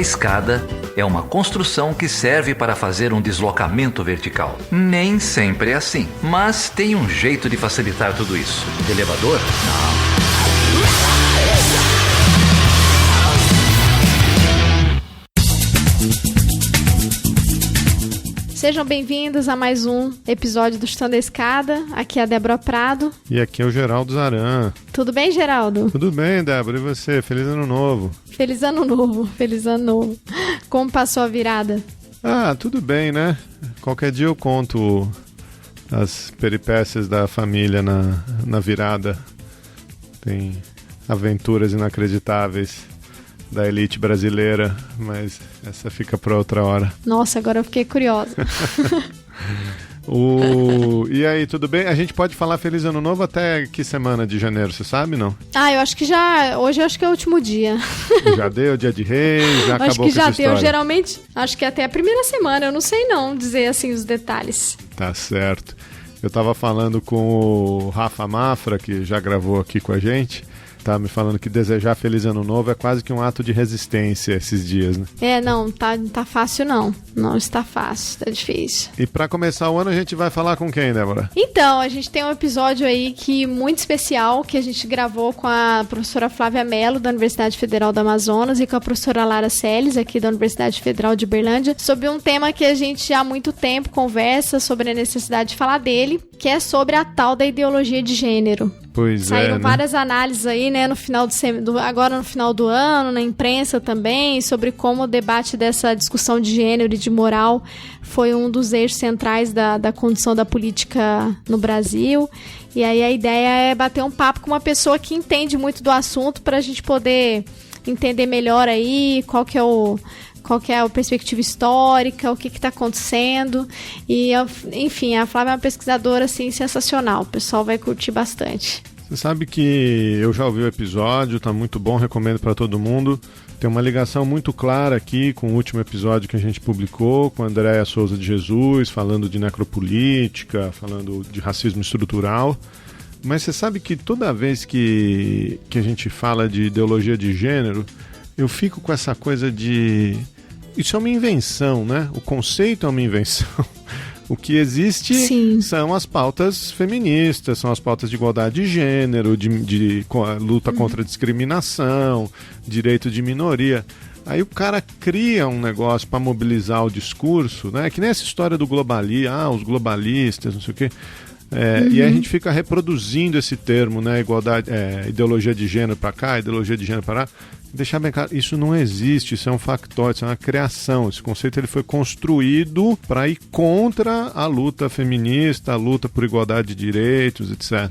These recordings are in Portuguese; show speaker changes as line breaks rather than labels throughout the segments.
escada é uma construção que serve para fazer um deslocamento vertical. Nem sempre é assim, mas tem um jeito de facilitar tudo isso. De elevador? Não.
Sejam bem-vindos a mais um episódio do Chutando a Escada. Aqui é a Débora Prado.
E aqui é o Geraldo Zaran.
Tudo bem, Geraldo?
Tudo bem, Débora. E você? Feliz Ano Novo.
Feliz Ano Novo. Feliz Ano Novo. Como passou a virada?
Tudo bem, né? Qualquer dia eu conto as peripécias da família na virada. Tem aventuras inacreditáveis da elite brasileira, mas essa fica para outra hora.
Nossa, agora eu fiquei curiosa.
E aí, tudo bem? A gente pode falar Feliz Ano Novo até que semana de janeiro, você sabe, não?
Eu acho que já... Hoje eu acho que é o último dia.
Já deu, dia de Reis, já acabou com essa história.
Acho que já deu, geralmente, acho que até a primeira semana, eu não sei não dizer assim os detalhes.
Tá certo. Eu tava falando com o Rafa Mafra, que já gravou aqui com a gente, tá me falando que desejar Feliz Ano Novo é quase que um ato de resistência esses dias, né?
Não tá fácil não. Não está fácil, tá difícil.
E pra começar o ano a gente vai falar com quem, Débora?
Então, a gente tem um episódio aí muito especial que a gente gravou com a professora Flávia Mello, da Universidade Federal do Amazonas, e com a professora Lara Celes, aqui da Universidade Federal de Uberlândia, sobre um tema que a gente já há muito tempo conversa sobre a necessidade de falar dele, que é sobre a tal da ideologia de gênero. Saíram várias análises aí, né, no final agora no final do ano, na imprensa também, sobre como o debate dessa discussão de gênero e de moral foi um dos eixos centrais da condução da política no Brasil. E aí a ideia é bater um papo com uma pessoa que entende muito do assunto para a gente poder entender melhor aí qual que é a perspectiva histórica, o que está acontecendo. E, enfim, a Flávia é uma pesquisadora assim, sensacional. O pessoal vai curtir bastante.
Você sabe que eu já ouvi o episódio, tá muito bom, recomendo para todo mundo. Tem uma ligação muito clara aqui com o último episódio que a gente publicou, com a Andréa Souza de Jesus, falando de necropolítica, falando de racismo estrutural. Mas você sabe que toda vez que a gente fala de ideologia de gênero, eu fico com essa coisa de... Isso é uma invenção, né? O conceito é uma invenção. O que existe são as pautas feministas, são as pautas de igualdade de gênero, de luta contra a discriminação, direito de minoria. Aí o cara cria um negócio para mobilizar o discurso, né? Que nem essa história do os globalistas, não sei o quê. E aí a gente fica reproduzindo esse termo, né? Igualdade, ideologia de gênero para cá, ideologia de gênero para lá. Deixar bem claro, isso não existe, isso é um factóide, isso é uma criação. Esse conceito ele foi construído para ir contra a luta feminista, a luta por igualdade de direitos, etc.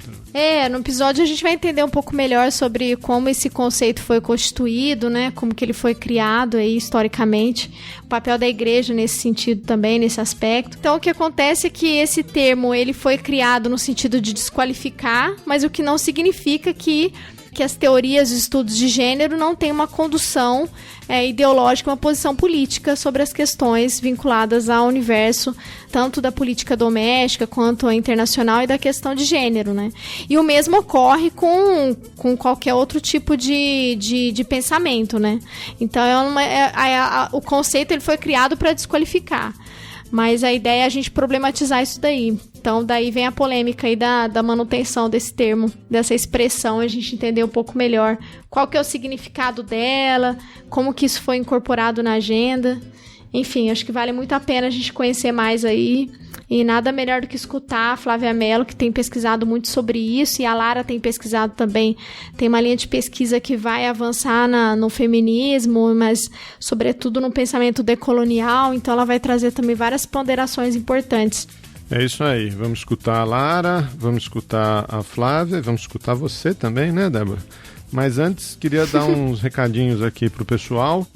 No episódio a gente vai entender um pouco melhor sobre como esse conceito foi constituído, né? Como que ele foi criado aí historicamente, o papel da igreja nesse sentido também, nesse aspecto. Então o que acontece é que esse termo ele foi criado no sentido de desqualificar, mas o que não significa que as teorias e estudos de gênero não têm uma condução ideológica, uma posição política sobre as questões vinculadas ao universo, tanto da política doméstica quanto a internacional e da questão de gênero, né? E o mesmo ocorre com qualquer outro tipo de pensamento, né? Então, o conceito ele foi criado para desqualificar. Mas a ideia é a gente problematizar isso daí. Então, daí vem a polêmica aí da manutenção desse termo, dessa expressão, a gente entender um pouco melhor qual que é o significado dela, como que isso foi incorporado na agenda. Enfim, acho que vale muito a pena a gente conhecer mais aí. E nada melhor do que escutar a Flávia Mello, que tem pesquisado muito sobre isso, e a Lara tem pesquisado também. Tem uma linha de pesquisa que vai avançar no feminismo, mas sobretudo no pensamento decolonial, então ela vai trazer também várias ponderações importantes.
É isso aí, vamos escutar a Lara, vamos escutar a Flávia, vamos escutar você também, né, Débora? Mas antes, queria dar uns recadinhos aqui pro pessoal.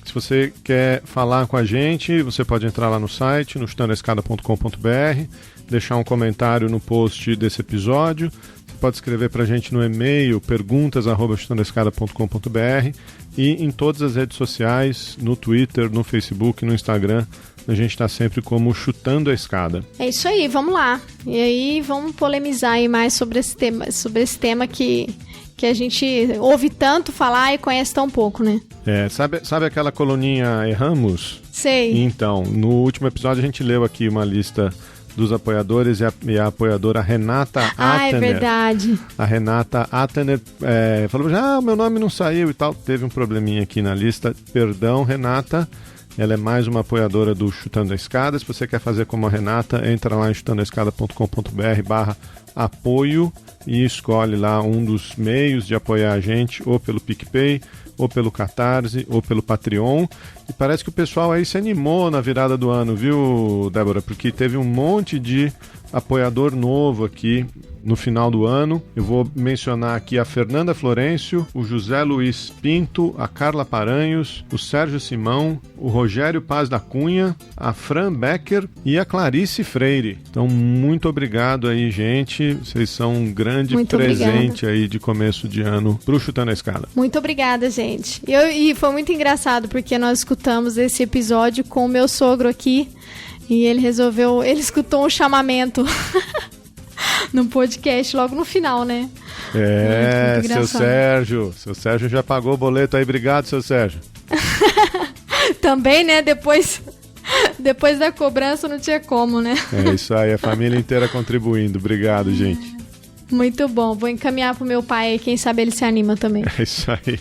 Se você quer falar com a gente, você pode entrar lá no site, no chutandoaescada.com.br, deixar um comentário no post desse episódio. Você pode escrever para a gente no e-mail perguntas@chutandoaescada.com.br e em todas as redes sociais, no Twitter, no Facebook, no Instagram. A gente está sempre como Chutando a Escada.
É isso aí, vamos lá. E aí vamos polemizar aí mais sobre esse tema que que a gente ouve tanto falar e conhece tão pouco, né?
Sabe aquela coluninha Erramos?
Sei.
Então, no último episódio a gente leu aqui uma lista dos apoiadores e a apoiadora Renata Attener.
É verdade.
A Renata Attener falou, meu nome não saiu e tal. Teve um probleminha aqui na lista. Perdão, Renata. Ela é mais uma apoiadora do Chutando a Escada. Se você quer fazer como a Renata, entra lá em chutandoaescada.com.br/apoio e escolhe lá um dos meios de apoiar a gente, ou pelo PicPay, ou pelo Catarse, ou pelo Patreon. E parece que o pessoal aí se animou na virada do ano, viu, Débora? Porque teve um monte de apoiador novo aqui no final do ano. Eu vou mencionar aqui a Fernanda Florencio, o José Luiz Pinto, a Carla Paranhos, o Sérgio Simão, o Rogério Paz da Cunha, a Fran Becker e a Clarice Freire. Então, muito obrigado aí, gente. Vocês são um grande presente aí de começo de ano pro Chutando a Escada.
Muito obrigada, gente. E foi muito engraçado, porque nós escutamos esse episódio com o meu sogro aqui, e ele escutou um chamamento no podcast logo no final, né?
Muito seu Sérgio já pagou o boleto aí, obrigado, seu Sérgio.
Também, né, depois da cobrança não tinha como, né?
É isso aí, a família inteira contribuindo, obrigado, gente.
Muito bom, vou encaminhar pro meu pai, quem sabe ele se anima também.
É isso aí.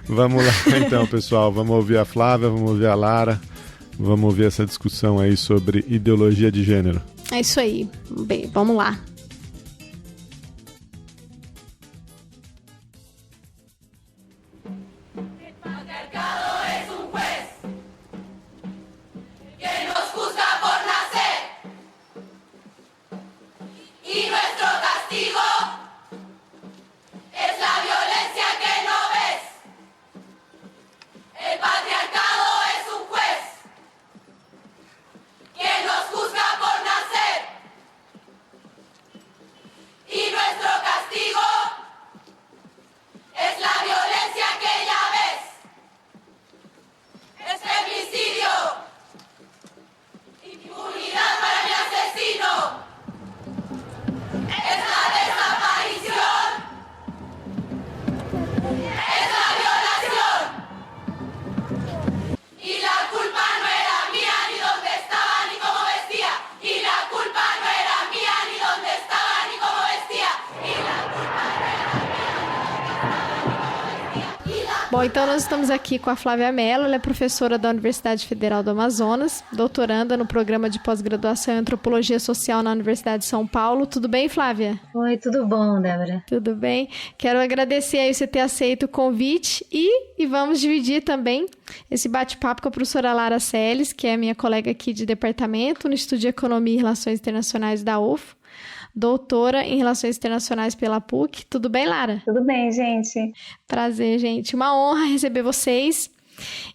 Vamos lá então, pessoal, vamos ouvir a Flávia, vamos ouvir a Lara, vamos ouvir essa discussão aí sobre ideologia de gênero.
É isso aí, bem, vamos lá. Bom, então nós estamos aqui com a Flávia Mello, ela é professora da Universidade Federal do Amazonas, doutoranda no programa de pós-graduação em Antropologia Social na Universidade de São Paulo. Tudo bem, Flávia?
Oi, tudo bom, Débora?
Tudo bem. Quero agradecer aí você ter aceito o convite e vamos dividir também esse bate-papo com a professora Lara Seles, que é minha colega aqui de departamento no Estudo de Economia e Relações Internacionais da UFO. Doutora em Relações Internacionais pela PUC. Tudo bem, Lara?
Tudo bem, gente.
Prazer, gente. Uma honra receber vocês.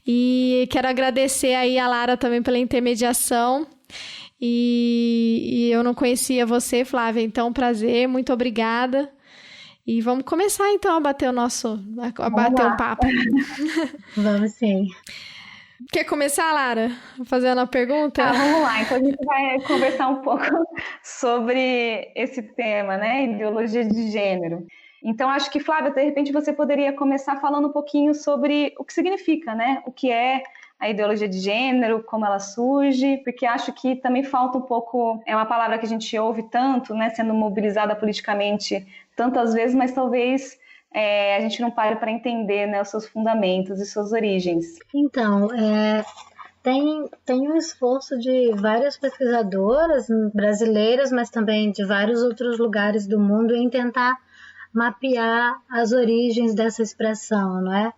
E quero agradecer aí a Lara também pela intermediação. E eu não conhecia você, Flávia, então prazer, muito obrigada. E vamos começar então a bater um papo.
Vamos sim.
Quer começar, Lara? Fazendo a pergunta?
Vamos lá. Então a gente vai conversar um pouco sobre esse tema, né? Ideologia de gênero. Então acho que, Flávia, de repente você poderia começar falando um pouquinho sobre o que significa, né? O que é a ideologia de gênero, como ela surge, porque acho que também falta um pouco, é uma palavra que a gente ouve tanto, né? Sendo mobilizada politicamente tantas vezes, mas talvez a gente não pare para entender, né, os seus fundamentos e suas origens.
Então, tem um esforço de várias pesquisadoras brasileiras, mas também de vários outros lugares do mundo em tentar mapear as origens dessa expressão, não é?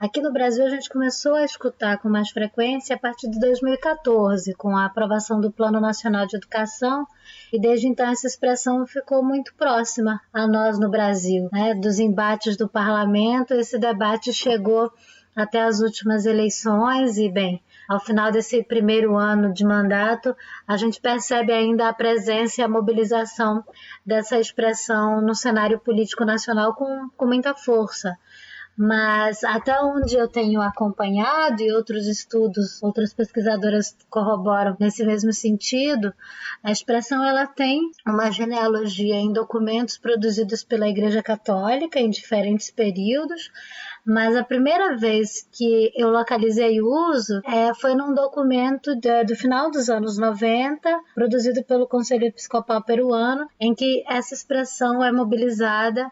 Aqui no Brasil a gente começou a escutar com mais frequência a partir de 2014, com a aprovação do Plano Nacional de Educação, e desde então essa expressão ficou muito próxima a nós no Brasil, né? Dos embates do parlamento, esse debate chegou até as últimas eleições e, bem, ao final desse primeiro ano de mandato, a gente percebe ainda a presença e a mobilização dessa expressão no cenário político nacional com muita força. Mas até onde eu tenho acompanhado, e outros estudos, outras pesquisadoras corroboram nesse mesmo sentido, a expressão ela tem uma genealogia em documentos produzidos pela Igreja Católica em diferentes períodos, mas a primeira vez que eu localizei o uso foi num documento do final dos anos 90, produzido pelo Conselho Episcopal Peruano, em que essa expressão é mobilizada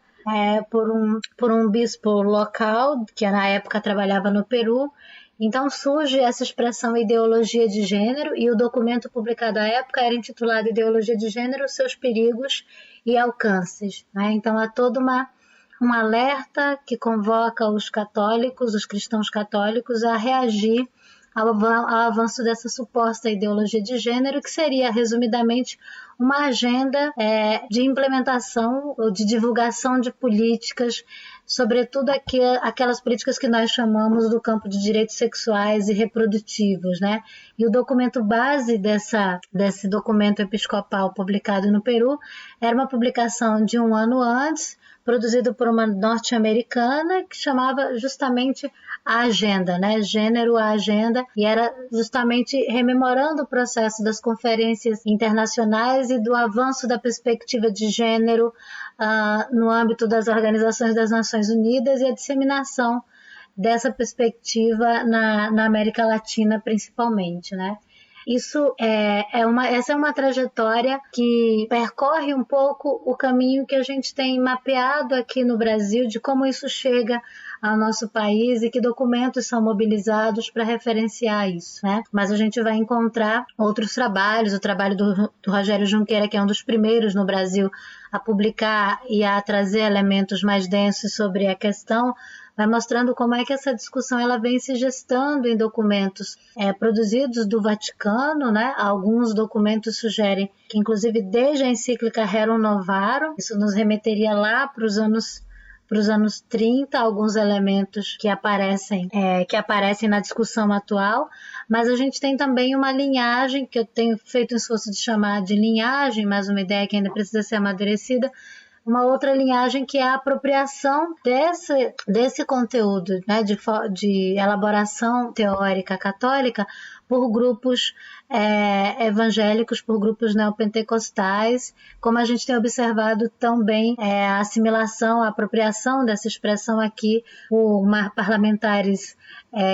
por um bispo local, que na época trabalhava no Peru. Então surge essa expressão ideologia de gênero, e o documento publicado à época era intitulado Ideologia de Gênero, seus perigos e alcances, né? Então há todo um alerta que convoca os católicos, os cristãos católicos, a reagir ao avanço dessa suposta ideologia de gênero, que seria, resumidamente, uma agenda de implementação ou de divulgação de políticas, sobretudo aquelas políticas que nós chamamos do campo de direitos sexuais e reprodutivos, né? E o documento base desse documento episcopal publicado no Peru era uma publicação de um ano antes, produzido por uma norte-americana, que chamava justamente a Agenda, né? Gênero, a Agenda, e era justamente rememorando o processo das conferências internacionais e do avanço da perspectiva de gênero no âmbito das organizações das Nações Unidas e a disseminação dessa perspectiva na América Latina, principalmente, né? Essa é uma trajetória que percorre um pouco o caminho que a gente tem mapeado aqui no Brasil, de como isso chega ao nosso país e que documentos são mobilizados para referenciar isso, né? Mas a gente vai encontrar outros trabalhos, o trabalho do Rogério Junqueira, que é um dos primeiros no Brasil a publicar e a trazer elementos mais densos sobre a questão, vai mostrando como é que essa discussão ela vem se gestando em documentos produzidos do Vaticano, né? Alguns documentos sugerem que, inclusive, desde a encíclica Rerum Novarum, isso nos remeteria lá para os anos 30, alguns elementos que aparecem na discussão atual, mas a gente tem também uma linhagem, que eu tenho feito um esforço de chamar de linhagem, mas uma ideia que ainda precisa ser amadurecida, uma outra linhagem que é a apropriação desse conteúdo, né, de elaboração teórica católica por grupos evangélicos, por grupos neopentecostais, como a gente tem observado também a assimilação, a apropriação dessa expressão aqui por parlamentares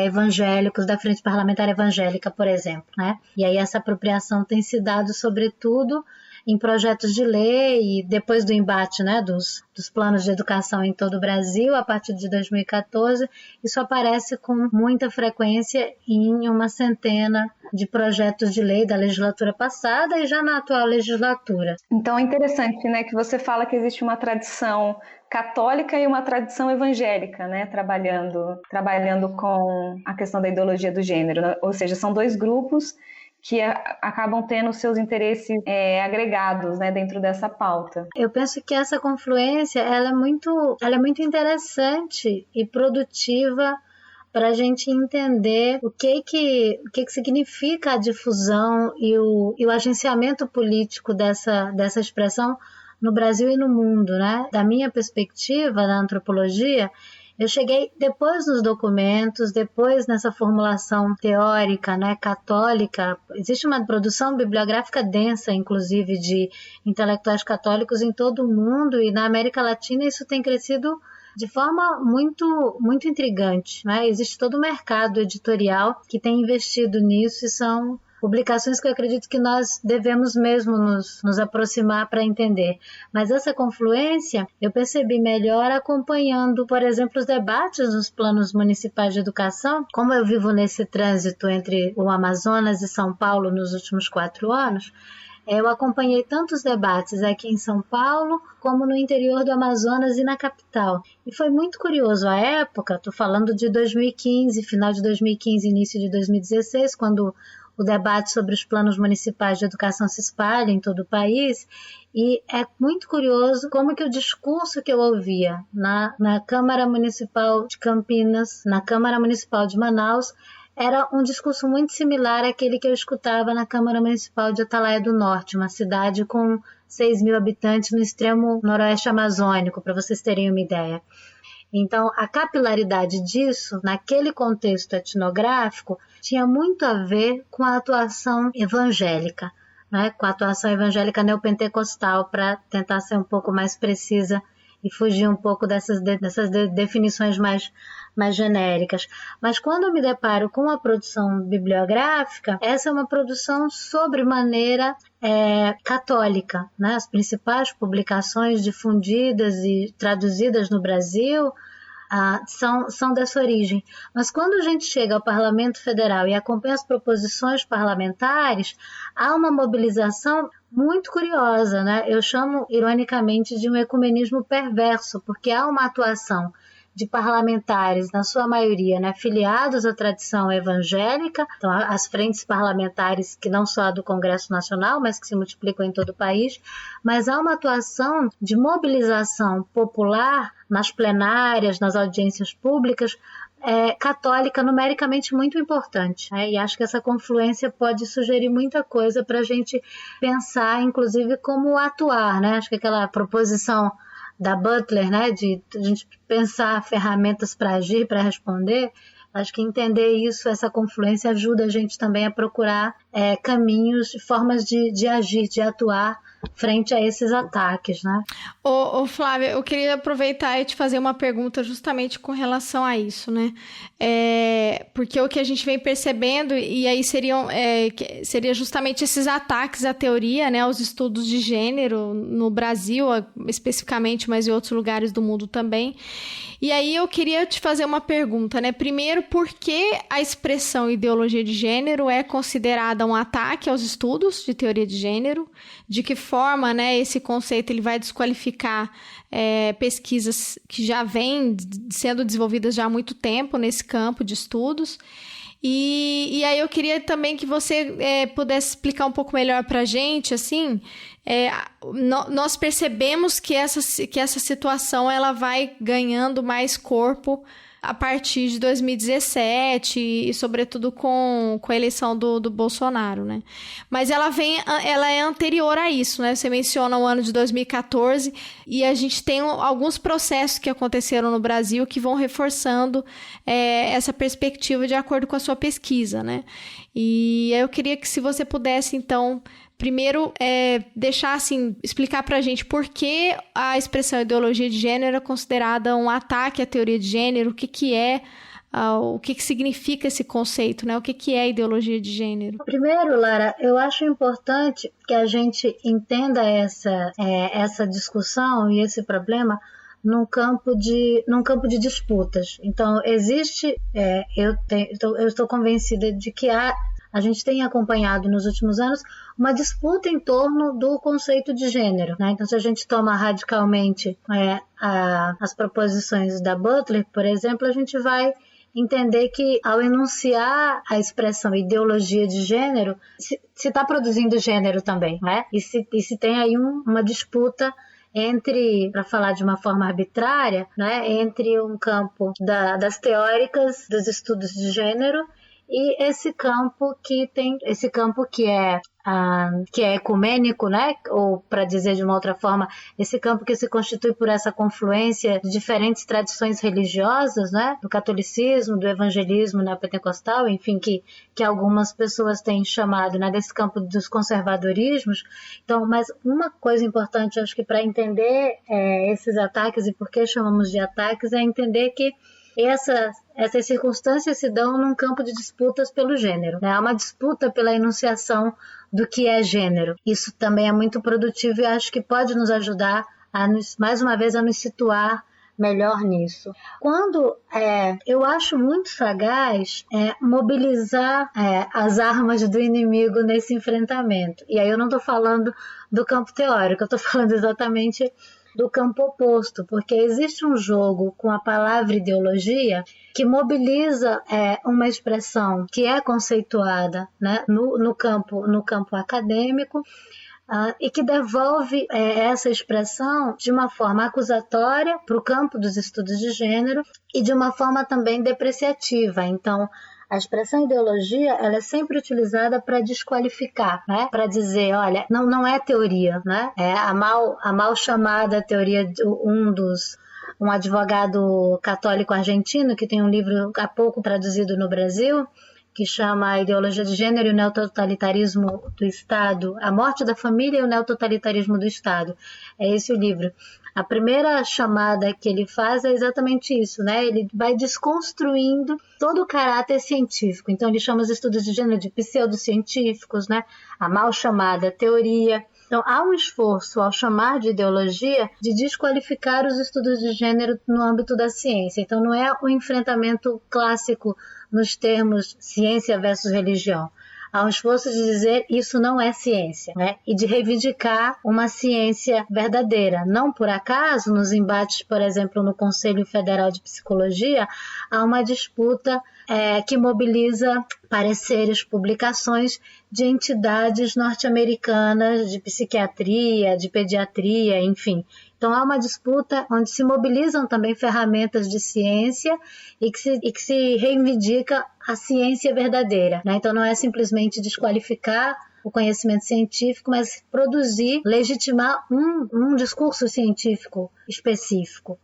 evangélicos, da Frente Parlamentar Evangélica, por exemplo, né? E aí essa apropriação tem se dado, sobretudo, em projetos de lei, e depois do embate, né, dos planos de educação em todo o Brasil, a partir de 2014, isso aparece com muita frequência em uma centena de projetos de lei da legislatura passada e já na atual legislatura.
Então é interessante, né, que você fala que existe uma tradição católica e uma tradição evangélica, né, trabalhando com a questão da ideologia do gênero, né? Ou seja, são dois grupos que acabam tendo seus interesses agregados, né, dentro dessa pauta.
Eu penso que essa confluência ela é muito interessante e produtiva para a gente entender o que significa a difusão e o agenciamento político dessa expressão no Brasil e no mundo, né? Da minha perspectiva, da antropologia, eu cheguei depois nos documentos, depois nessa formulação teórica, né, católica. Existe uma produção bibliográfica densa, inclusive, de intelectuais católicos em todo o mundo, e na América Latina isso tem crescido de forma muito, muito intrigante, né? Existe todo um mercado editorial que tem investido nisso, e são publicações que eu acredito que nós devemos mesmo nos aproximar para entender. Mas essa confluência eu percebi melhor acompanhando, por exemplo, os debates nos planos municipais de educação. Como eu vivo nesse trânsito entre o Amazonas e São Paulo nos últimos 4 anos, eu acompanhei tantos debates aqui em São Paulo como no interior do Amazonas e na capital. E foi muito curioso. À época, estou falando de 2015, final de 2015, início de 2016, quando o debate sobre os planos municipais de educação se espalha em todo o país, e é muito curioso como que o discurso que eu ouvia na Câmara Municipal de Campinas, na Câmara Municipal de Manaus, era um discurso muito similar àquele que eu escutava na Câmara Municipal de Atalaia do Norte, uma cidade com 6.000 habitantes no extremo noroeste amazônico, para vocês terem uma ideia. Então, a capilaridade disso, naquele contexto etnográfico, tinha muito a ver com a atuação evangélica, né? Com a atuação evangélica neopentecostal, para tentar ser um pouco mais precisa e fugir um pouco dessas definições mais genéricas. Mas quando eu me deparo com a produção bibliográfica, essa é uma produção sobremaneira católica, né? As principais publicações difundidas e traduzidas no Brasil são dessa origem. Mas quando a gente chega ao Parlamento Federal e acompanha as proposições parlamentares, há uma mobilização muito curiosa, né? Eu chamo, ironicamente, de um ecumenismo perverso, porque há uma atuação de parlamentares, na sua maioria, né, filiados à tradição evangélica, então as frentes parlamentares que não só a do Congresso Nacional, mas que se multiplicam em todo o país, mas há uma atuação de mobilização popular nas plenárias, nas audiências públicas, católica, numericamente muito importante, né? E acho que essa confluência pode sugerir muita coisa para a gente pensar, inclusive, como atuar, né? Acho que aquela proposição da Butler, né, de a gente pensar ferramentas para agir, para responder, acho que entender isso, essa confluência, ajuda a gente também a procurar caminhos, formas de agir, de atuar frente a esses ataques, né?
Ô Flávia, eu queria aproveitar e te fazer uma pergunta justamente com relação a isso, né? Porque o que a gente vem percebendo, e aí seria justamente esses ataques à teoria, né? Aos estudos de gênero no Brasil, especificamente, mas em outros lugares do mundo também. E aí eu queria te fazer uma pergunta, né? Primeiro, por que a expressão ideologia de gênero é considerada um ataque aos estudos de teoria de gênero? De que forma, né, esse conceito ele vai desqualificar pesquisas que já vêm sendo desenvolvidas já há muito tempo nesse campo de estudos? E aí eu queria também que você pudesse explicar um pouco melhor para a gente, assim, nós percebemos que essa situação ela vai ganhando mais corpo a partir de 2017 e sobretudo com a eleição do Bolsonaro, né? Mas ela é anterior a isso, né? Você menciona o ano de 2014 e a gente tem alguns processos que aconteceram no Brasil que vão reforçando essa perspectiva de acordo com a sua pesquisa, né? E eu queria que se você pudesse, então, primeiro, explicar pra gente por que a expressão ideologia de gênero é considerada um ataque à teoria de gênero, o que significa esse conceito, né? O que é ideologia de gênero?
Primeiro, Lara, eu acho importante que a gente entenda essa discussão e esse problema num campo de disputas. Então, existe, eu estou convencida de que a gente tem acompanhado nos últimos anos uma disputa em torno do conceito de gênero, né? Então, se a gente toma radicalmente as proposições da Butler, por exemplo, a gente vai entender que ao enunciar a expressão ideologia de gênero, se está produzindo gênero também, né? E se tem aí uma disputa entre, para falar de uma forma arbitrária, né, entre um campo das teóricas dos estudos de gênero e esse campo que é ecumênico, né? Ou, para dizer de uma outra forma, esse campo que se constitui por essa confluência de diferentes tradições religiosas, né? Do catolicismo, do evangelismo neopentecostal, enfim, que algumas pessoas têm chamado, né, desse campo dos conservadorismos. Então, mas uma coisa importante, acho que para entender esses ataques e por que chamamos de ataques, é entender que essas circunstâncias se dão num campo de disputas pelo gênero, né? Há uma disputa pela enunciação do que é gênero. Isso também é muito produtivo e acho que pode nos ajudar, mais uma vez, a nos situar melhor nisso. Quando eu acho muito sagaz mobilizar as armas do inimigo nesse enfrentamento. E aí eu não estou falando do campo teórico, eu estou falando exatamente do campo oposto, porque existe um jogo com a palavra ideologia que mobiliza uma expressão que é conceituada, né, no campo acadêmico, e que devolve essa expressão de uma forma acusatória para o campo dos estudos de gênero e de uma forma também depreciativa. Então, a expressão ideologia, ela é sempre utilizada para desqualificar, né? Para dizer, olha, não é teoria, né? A mal chamada teoria, um dos um advogado católico argentino que tem um livro há pouco traduzido no Brasil, que chama A Ideologia de Gênero e o Neototalitarismo do Estado, A Morte da Família e o Neototalitarismo do Estado. É esse o livro. A primeira chamada que ele faz é exatamente isso, né? Ele vai desconstruindo todo o caráter científico. Então ele chama os estudos de gênero de pseudocientíficos, né? A mal chamada teoria. Então, há um esforço, ao chamar de ideologia, de desqualificar os estudos de gênero no âmbito da ciência. Então, não é o enfrentamento clássico nos termos ciência versus religião. Há um esforço de dizer isso não é ciência, né? E de reivindicar uma ciência verdadeira. Não por acaso, nos embates, por exemplo, no Conselho Federal de Psicologia, há uma disputa que mobiliza pareceres, publicações de entidades norte-americanas de psiquiatria, de pediatria, enfim. Então há uma disputa onde se mobilizam também ferramentas de ciência e que se reivindica a ciência verdadeira, né? Então não é simplesmente desqualificar o conhecimento científico, mas produzir, legitimar um discurso científico específico.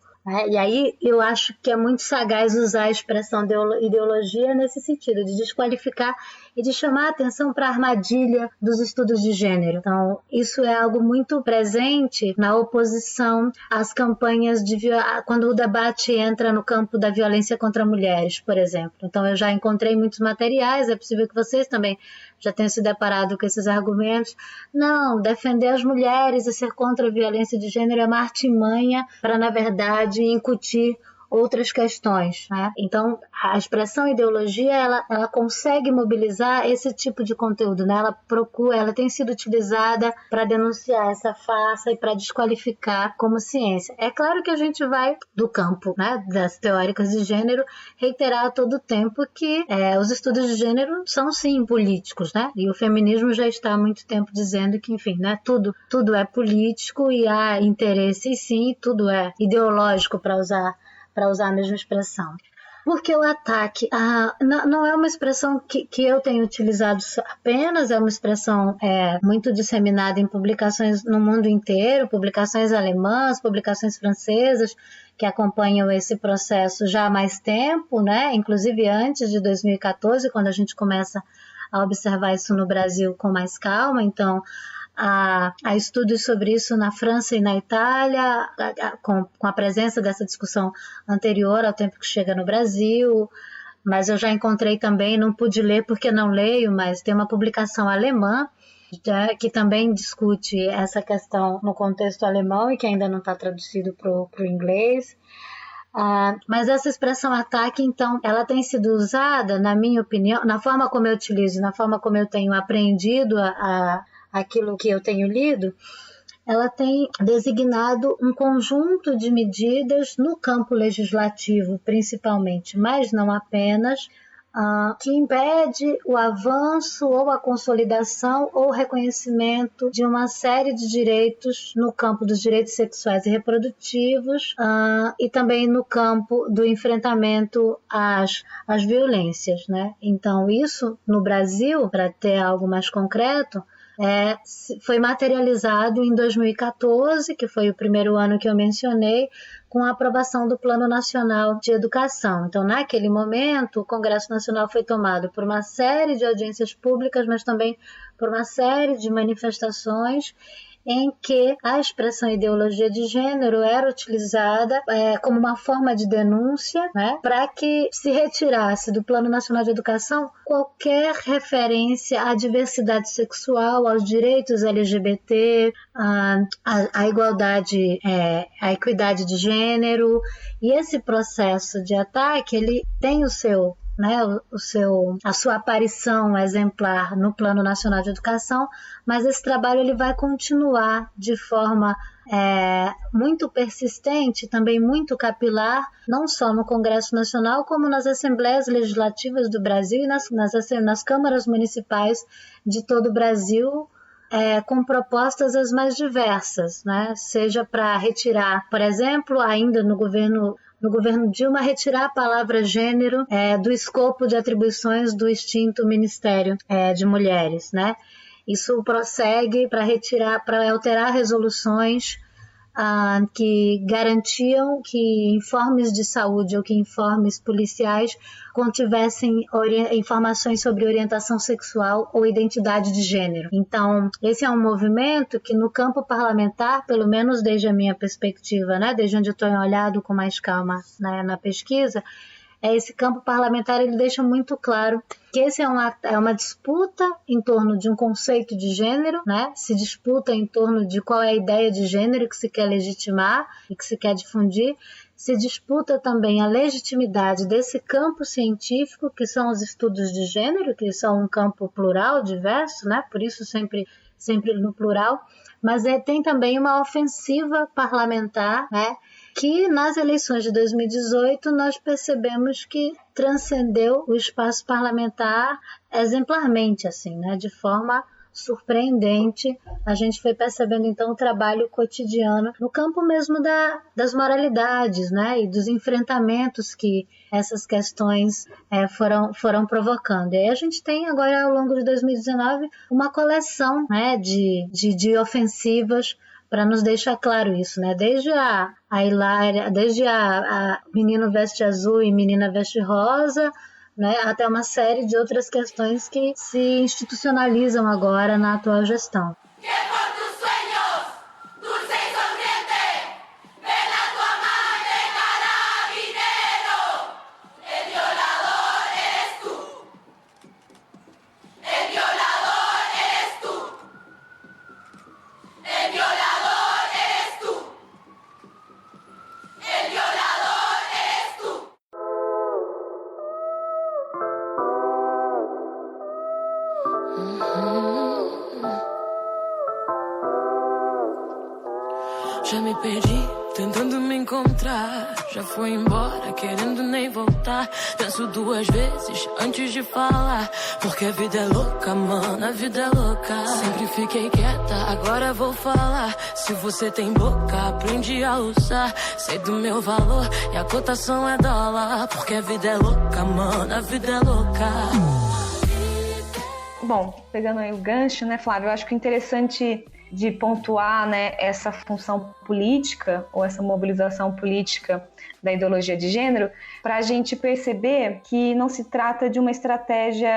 E aí eu acho que é muito sagaz usar a expressão ideologia nesse sentido, de desqualificar e de chamar a atenção para a armadilha dos estudos de gênero. Então, isso é algo muito presente na oposição às campanhas quando o debate entra no campo da violência contra mulheres, por exemplo. Então, eu já encontrei muitos materiais, é possível que vocês também já tenham se deparado com esses argumentos. Não, defender as mulheres e ser contra a violência de gênero é uma artimanha para, na verdade, incutir outras questões, né? Então, a expressão ideologia, ela consegue mobilizar esse tipo de conteúdo, né? Ela tem sido utilizada para denunciar essa farsa e para desqualificar como ciência. É claro que a gente vai do campo, né, das teóricas de gênero, reiterar a todo tempo que os estudos de gênero são, sim, políticos, né? E o feminismo já está há muito tempo dizendo que, enfim, né, tudo é político e há interesses, sim, tudo é ideológico, para usar a mesma expressão. Porque o ataque não é uma expressão que eu tenho utilizado apenas, é uma expressão muito disseminada em publicações no mundo inteiro, publicações alemãs, publicações francesas, que acompanham esse processo já há mais tempo, né? Inclusive antes de 2014, quando a gente começa a observar isso no Brasil com mais calma. Então, há estudos sobre isso na França e na Itália, com a presença dessa discussão anterior ao tempo que chega no Brasil, mas eu já encontrei também, não pude ler porque não leio, mas tem uma publicação alemã que também discute essa questão no contexto alemão e que ainda não está traduzido para o inglês. Mas essa expressão ataque, então, ela tem sido usada, na minha opinião, na forma como eu utilizo, na forma como eu tenho aprendido aquilo que eu tenho lido, ela tem designado um conjunto de medidas no campo legislativo, principalmente, mas não apenas, que impede o avanço ou a consolidação ou reconhecimento de uma série de direitos no campo dos direitos sexuais e reprodutivos e também no campo do enfrentamento às violências, né? Então, isso no Brasil, para ter algo mais concreto, foi materializado em 2014, que foi o primeiro ano que eu mencionei, com a aprovação do Plano Nacional de Educação. Então, naquele momento, o Congresso Nacional foi tomado por uma série de audiências públicas, mas também por uma série de manifestações em que a expressão ideologia de gênero era utilizada como uma forma de denúncia, né, para que se retirasse do Plano Nacional de Educação qualquer referência à diversidade sexual, aos direitos LGBT, à igualdade, à equidade de gênero. E esse processo de ataque, ele tem a sua aparição exemplar no Plano Nacional de Educação, mas esse trabalho ele vai continuar de forma muito persistente, também muito capilar, não só no Congresso Nacional, como nas Assembleias Legislativas do Brasil e nas câmaras municipais de todo o Brasil, com propostas as mais diversas, né? Seja para retirar, por exemplo, ainda no governo Dilma, retirar a palavra gênero do escopo de atribuições do extinto Ministério de Mulheres, né? Isso prossegue para alterar resoluções que garantiam que informes de saúde ou que informes policiais contivessem informações sobre orientação sexual ou identidade de gênero. Então, esse é um movimento que no campo parlamentar, pelo menos desde a minha perspectiva, né, desde onde eu tenho olhado com mais calma, né, na pesquisa, esse campo parlamentar ele deixa muito claro que esse é uma disputa em torno de um conceito de gênero, né? Se disputa em torno de qual é a ideia de gênero que se quer legitimar e que se quer difundir. Se disputa também a legitimidade desse campo científico, que são os estudos de gênero, que são um campo plural, diverso, né? Por isso sempre no plural. Mas tem também uma ofensiva parlamentar, né? Que nas eleições de 2018 nós percebemos que transcendeu o espaço parlamentar exemplarmente, assim, né? De forma surpreendente. A gente foi percebendo então o trabalho cotidiano no campo mesmo das moralidades, né? E dos enfrentamentos que essas questões foram provocando. E aí a gente tem agora, ao longo de 2019, uma coleção, né, de ofensivas para nos deixar claro isso, né? Desde a Hilária, desde a Menino Veste Azul e Menina Veste Rosa, né? Até uma série de outras questões que se institucionalizam agora na atual gestão.
Já me perdi, tentando me encontrar. Já foi embora, querendo nem voltar. Penso duas vezes antes de falar, porque a vida é louca, mano, a vida é louca. Sempre fiquei quieta, agora vou falar. Se você tem boca, aprende a usar. Sei do meu valor e a cotação é dólar, porque a vida é louca, mano, a vida é louca.
Bom, pegando aí o gancho, né, Flávio, eu acho que o interessante de pontuar, né, essa função política ou essa mobilização política da ideologia de gênero, para a gente perceber que não se trata de uma estratégia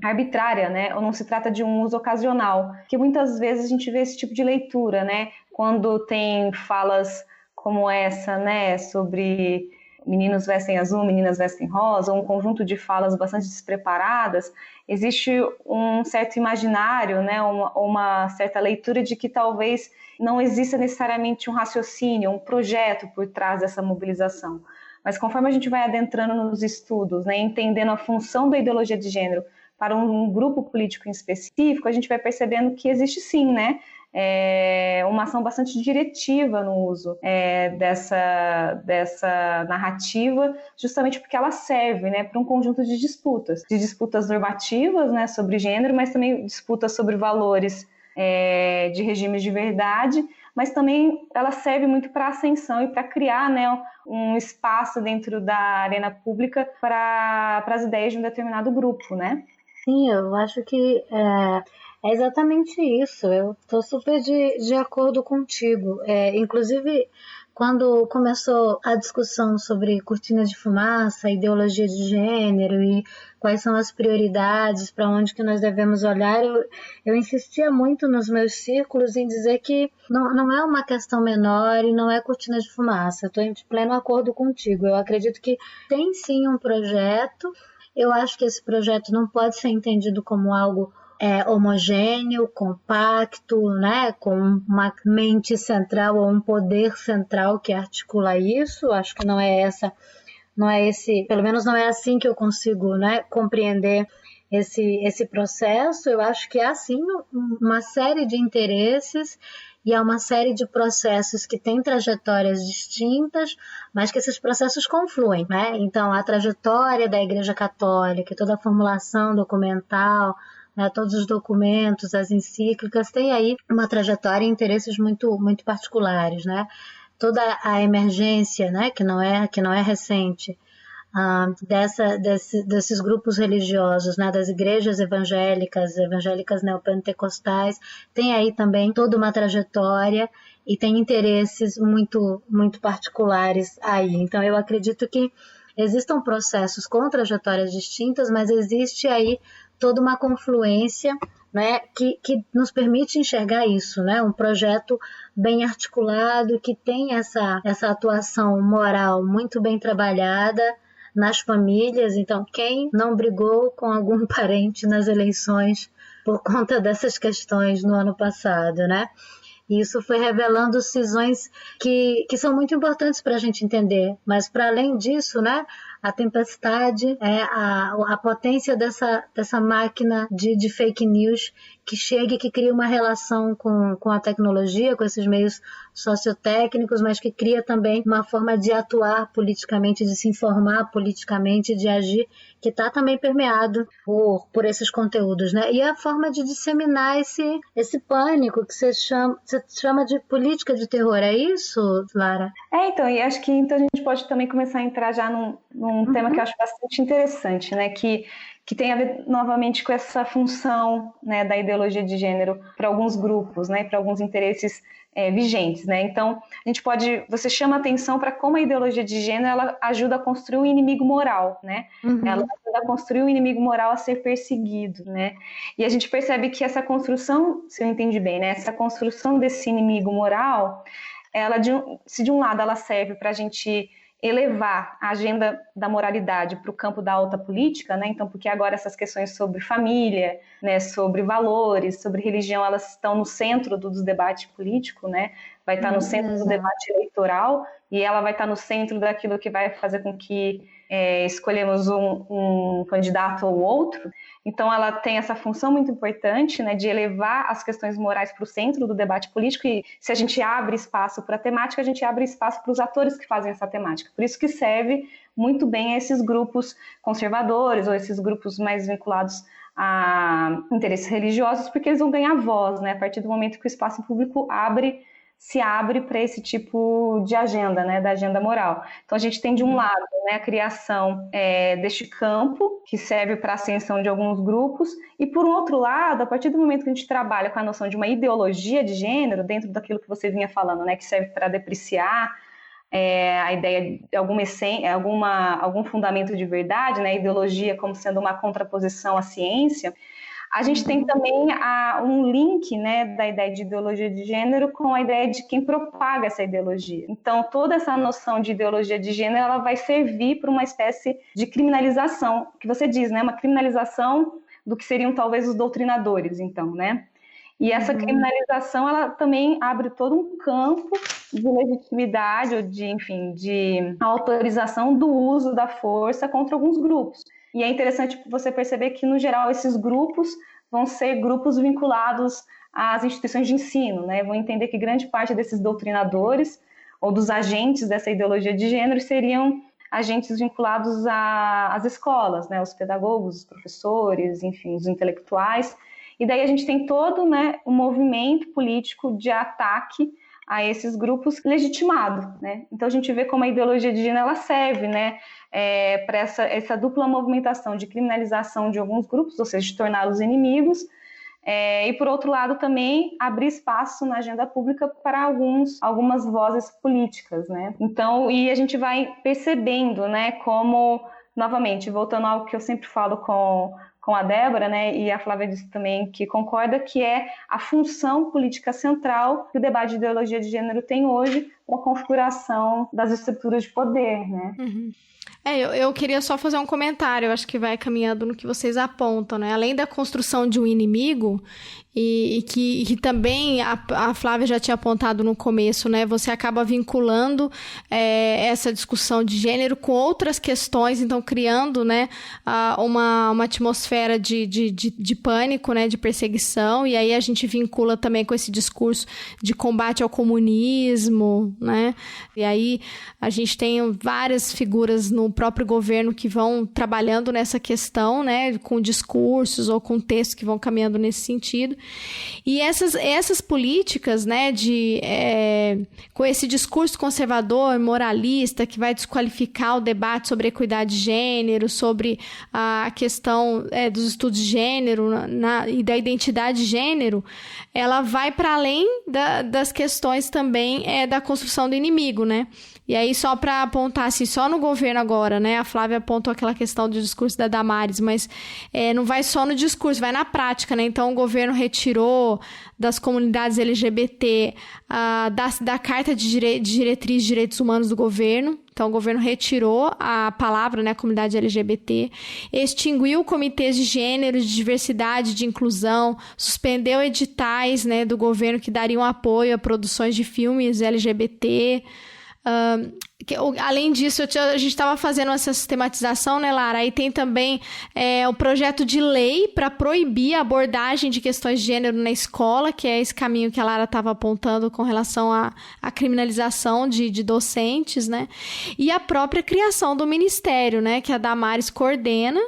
arbitrária, né, ou não se trata de um uso ocasional, que muitas vezes a gente vê esse tipo de leitura, né, quando tem falas como essa, né, sobre meninos vestem azul, meninas vestem rosa, um conjunto de falas bastante despreparadas, existe um certo imaginário, né, uma certa leitura de que talvez não exista necessariamente um raciocínio, um projeto por trás dessa mobilização. Mas conforme a gente vai adentrando nos estudos, né, entendendo a função da ideologia de gênero para um grupo político em específico, a gente vai percebendo que existe sim, né, uma ação bastante diretiva no uso dessa narrativa, justamente porque ela serve, né, para um conjunto de disputas normativas, né, sobre gênero, mas também disputas sobre valores de regimes de verdade, mas também ela serve muito para ascensão e para criar, né, um espaço dentro da arena pública para as ideias de um determinado grupo, né?
Sim, eu acho que é exatamente isso. Eu estou super de acordo contigo. Inclusive, quando começou a discussão sobre cortina de fumaça, ideologia de gênero e quais são as prioridades, para onde que nós devemos olhar, eu insistia muito nos meus círculos em dizer que não é uma questão menor e não é cortina de fumaça. Eu estou em pleno acordo contigo. Eu acredito que tem sim um projeto. Eu acho que esse projeto não pode ser entendido como algo homogêneo, compacto, né, com uma mente central ou um poder central que articula isso. Acho que não é esse, pelo menos não é assim que eu consigo, né, compreender esse processo. Eu acho que há sim uma série de interesses e há uma série de processos que têm trajetórias distintas, mas que esses processos confluem, né? Então, a trajetória da Igreja Católica, toda a formulação documental, né, todos os documentos, as encíclicas, tem aí uma trajetória e interesses muito, muito particulares, Toda a emergência, que não é recente, desses grupos religiosos, das igrejas evangélicas neopentecostais, tem aí também toda uma trajetória e tem interesses muito, muito particulares aí. Então, eu acredito que existam processos com trajetórias distintas, mas existe aí toda uma confluência, né, que nos permite enxergar isso, né, um projeto bem articulado, que tem essa atuação moral muito bem trabalhada nas famílias. Então, quem não brigou com algum parente nas eleições por conta dessas questões no ano passado, né? E isso foi revelando cisões que são muito importantes para a gente entender. Mas, para além disso, né, a tempestade, a potência dessa máquina de fake news que chega e que cria uma relação com a tecnologia, com esses meios sociotécnicos, mas que cria também uma forma de atuar politicamente, de se informar politicamente, de agir, que está também permeado por esses conteúdos, né? E a forma de disseminar esse pânico que você chama de política de terror, é isso, Lara?
Então, e acho que então a gente pode também começar a entrar já num tema que eu acho bastante interessante, né? Que tem a ver novamente com essa função, né, da ideologia de gênero para alguns grupos, né, para alguns interesses vigentes, né? Então, você chama atenção para como a ideologia de gênero ela ajuda a construir um inimigo moral, né? Ela ajuda a construir um inimigo moral a ser perseguido, né? E a gente percebe que essa construção, se eu entendi bem, né, essa construção desse inimigo moral, se de um lado ela serve para a gente elevar a agenda da moralidade para o campo da alta política, né? Então, porque agora essas questões sobre família, né, sobre valores, sobre religião, elas estão no centro dos debates políticos, né? Vai estar no centro do debate eleitoral e ela vai estar no centro daquilo que vai fazer com que escolhemos um candidato ou outro. Então, ela tem essa função muito importante, né, de elevar as questões morais para o centro do debate político, e se a gente abre espaço para a temática, a gente abre espaço para os atores que fazem essa temática. Por isso que serve muito bem a esses grupos conservadores ou esses grupos mais vinculados a interesses religiosos, porque eles vão ganhar voz, né, a partir do momento que o espaço público se abre para esse tipo de agenda, né, da agenda moral. Então, a gente tem, de um lado, né, a criação deste campo, que serve para a ascensão de alguns grupos, e, por um outro lado, a partir do momento que a gente trabalha com a noção de uma ideologia de gênero, dentro daquilo que você vinha falando, né, que serve para depreciar a ideia de algum fundamento de verdade, né, a ideologia como sendo uma contraposição à ciência, a gente tem também um link, né, da ideia de ideologia de gênero com a ideia de quem propaga essa ideologia. Então, toda essa noção de ideologia de gênero, ela vai servir para uma espécie de criminalização, que você diz, né, uma criminalização do que seriam talvez os doutrinadores, então, né? E essa criminalização, ela também abre todo um campo de legitimidade ou de autorização do uso da força contra alguns grupos. E é interessante você perceber que, no geral, esses grupos vão ser grupos vinculados às instituições de ensino, né? Vão entender que grande parte desses doutrinadores ou dos agentes dessa ideologia de gênero seriam agentes vinculados às escolas, né? Os pedagogos, os professores, enfim, os intelectuais. E daí a gente tem todo, né, um movimento político de ataque a esses grupos legitimado, né? Então a gente vê como a ideologia de gênero ela serve, né, para essa dupla movimentação de criminalização de alguns grupos, ou seja, de torná-los inimigos, e por outro lado também abrir espaço na agenda pública para algumas vozes políticas, né? Então, e a gente vai percebendo, né, como, novamente, voltando ao que eu sempre falo com a Débora, né, e a Flávia disse também que concorda, que é a função política central que o debate de ideologia de gênero tem hoje para a configuração das estruturas de poder, né?
Eu queria só fazer um comentário, eu acho que vai caminhando no que vocês apontam, né? Além da construção de um inimigo, e que também a Flávia já tinha apontado no começo, né? Você acaba vinculando essa discussão de gênero com outras questões, então criando, né, uma atmosfera de pânico, né, de perseguição, e aí a gente vincula também com esse discurso de combate ao comunismo, né? E aí a gente tem várias figuras no próprio governo que vão trabalhando nessa questão, né? Com discursos ou com textos que vão caminhando nesse sentido. E essas políticas, né? Com esse discurso conservador, moralista, que vai desqualificar o debate sobre equidade de gênero, sobre a questão dos estudos de gênero e da identidade de gênero, ela vai para além das questões também da construção do inimigo, né? E aí, só para apontar, assim, só no governo agora, né? A Flávia apontou aquela questão do discurso da Damares, mas não vai só no discurso, vai na prática, né? Então, o governo retirou das comunidades LGBT da Carta de Diretriz de Direitos Humanos do governo. Então, o governo retirou a palavra, né, comunidade LGBT, extinguiu comitês de gênero, de diversidade, de inclusão, suspendeu editais, né, do governo que dariam apoio a produções de filmes LGBT. Além disso, a gente estava fazendo essa sistematização, né, Lara? Aí tem também o projeto de lei para proibir a abordagem de questões de gênero na escola, que é esse caminho que a Lara estava apontando com relação à criminalização de docentes, né? E a própria criação do ministério, né, que a Damares coordena,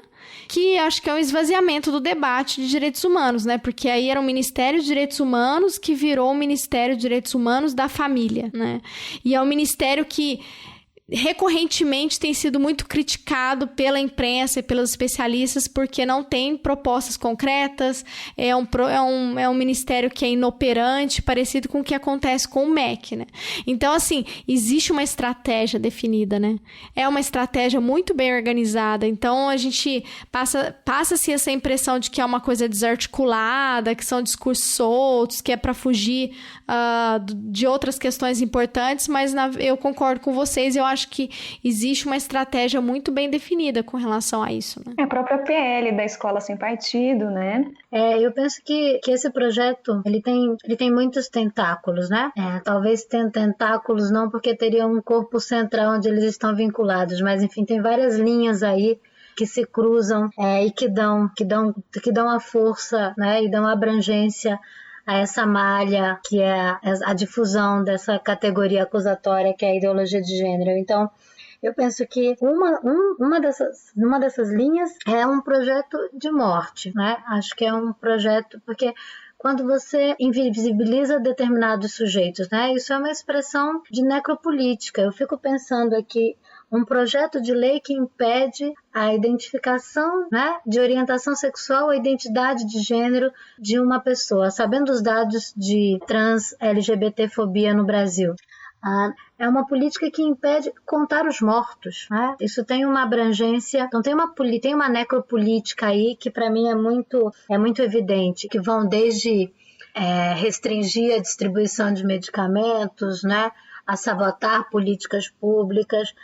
que acho que é um esvaziamento do debate de direitos humanos, né? Porque aí era o Ministério de Direitos Humanos que virou o Ministério de Direitos Humanos da Família, né? E é um ministério que recorrentemente tem sido muito criticado pela imprensa e pelos especialistas porque não tem propostas concretas, é um ministério que é inoperante, parecido com o que acontece com o MEC, né? Então, assim, existe uma estratégia definida, né? É uma estratégia muito bem organizada, então a gente passa-se essa impressão de que é uma coisa desarticulada, que são discursos soltos, que é para fugir de outras questões importantes, mas eu concordo com vocês, eu acho que existe uma estratégia muito bem definida com relação a isso, né?
É a própria PL da Escola Sem Partido, né?
Eu penso que esse projeto, ele tem muitos tentáculos, né? Talvez tenha tentáculos não porque teria um corpo central onde eles estão vinculados, mas enfim, tem várias linhas aí que se cruzam e que dão a força, né? E dão abrangência a essa malha que é a difusão dessa categoria acusatória que é a ideologia de gênero. Então, eu penso que uma dessas linhas é um projeto de morte, né? Acho que é um projeto porque quando você invisibiliza determinados sujeitos, né? Isso é uma expressão de necropolítica. Eu fico pensando aqui um projeto de lei que impede a identificação, né, de orientação sexual ou identidade de gênero de uma pessoa, sabendo os dados de trans-LGBT-fobia no Brasil. É uma política que impede contar os mortos, né? Isso tem uma abrangência, então tem uma necropolítica aí que para mim é muito evidente, que vão desde restringir a distribuição de medicamentos, né, a sabotar políticas públicas,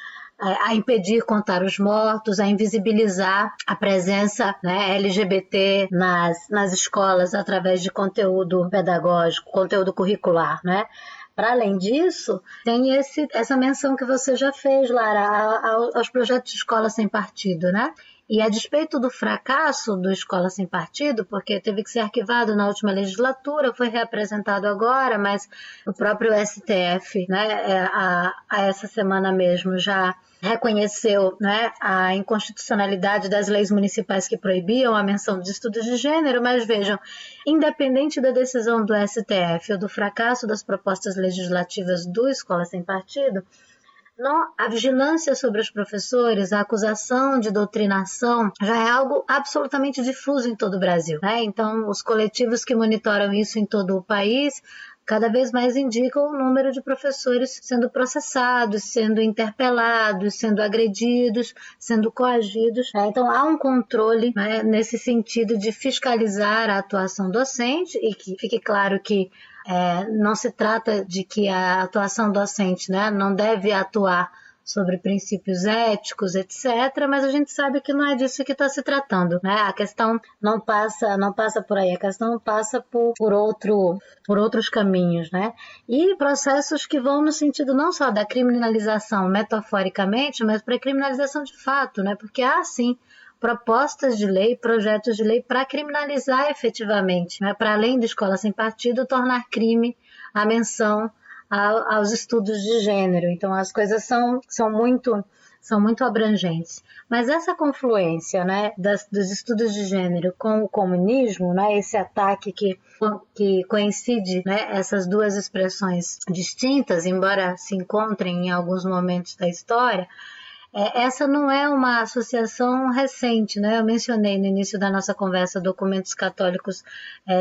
a impedir contar os mortos, a invisibilizar a presença, né, LGBT nas escolas através de conteúdo pedagógico, conteúdo curricular, né? Para além disso, tem essa menção que você já fez, Lara, aos projetos de Escola Sem Partido, né? E a despeito do fracasso do Escola Sem Partido, porque teve que ser arquivado na última legislatura, foi reapresentado agora, mas o próprio STF, né, essa semana mesmo já reconheceu, né, a inconstitucionalidade das leis municipais que proibiam a menção de estudos de gênero, mas vejam, independente da decisão do STF ou do fracasso das propostas legislativas do Escola Sem Partido, a vigilância sobre os professores, a acusação de doutrinação já é algo absolutamente difuso em todo o Brasil, né? Então, os coletivos que monitoram isso em todo o país cada vez mais indicam o número de professores sendo processados, sendo interpelados, sendo agredidos, sendo coagidos, né? Então, há um controle, né, nesse sentido de fiscalizar a atuação docente e que fique claro que não se trata de que a atuação docente, né, não deve atuar sobre princípios éticos, etc., mas a gente sabe que não é disso que está se tratando, né? A questão não passa por aí, a questão passa por outros caminhos, né? E processos que vão no sentido não só da criminalização metaforicamente, mas para a criminalização de fato, né? Porque há, sim, propostas de lei, projetos de lei para criminalizar efetivamente, né? Para além da Escola Sem Partido, tornar crime a menção aos estudos de gênero. Então, as coisas são muito abrangentes. Mas essa confluência, né, dos estudos de gênero com o comunismo, né, esse ataque que coincide, né, essas duas expressões distintas, embora se encontrem em alguns momentos da história, essa não é uma associação recente, né? Eu mencionei no início da nossa conversa documentos católicos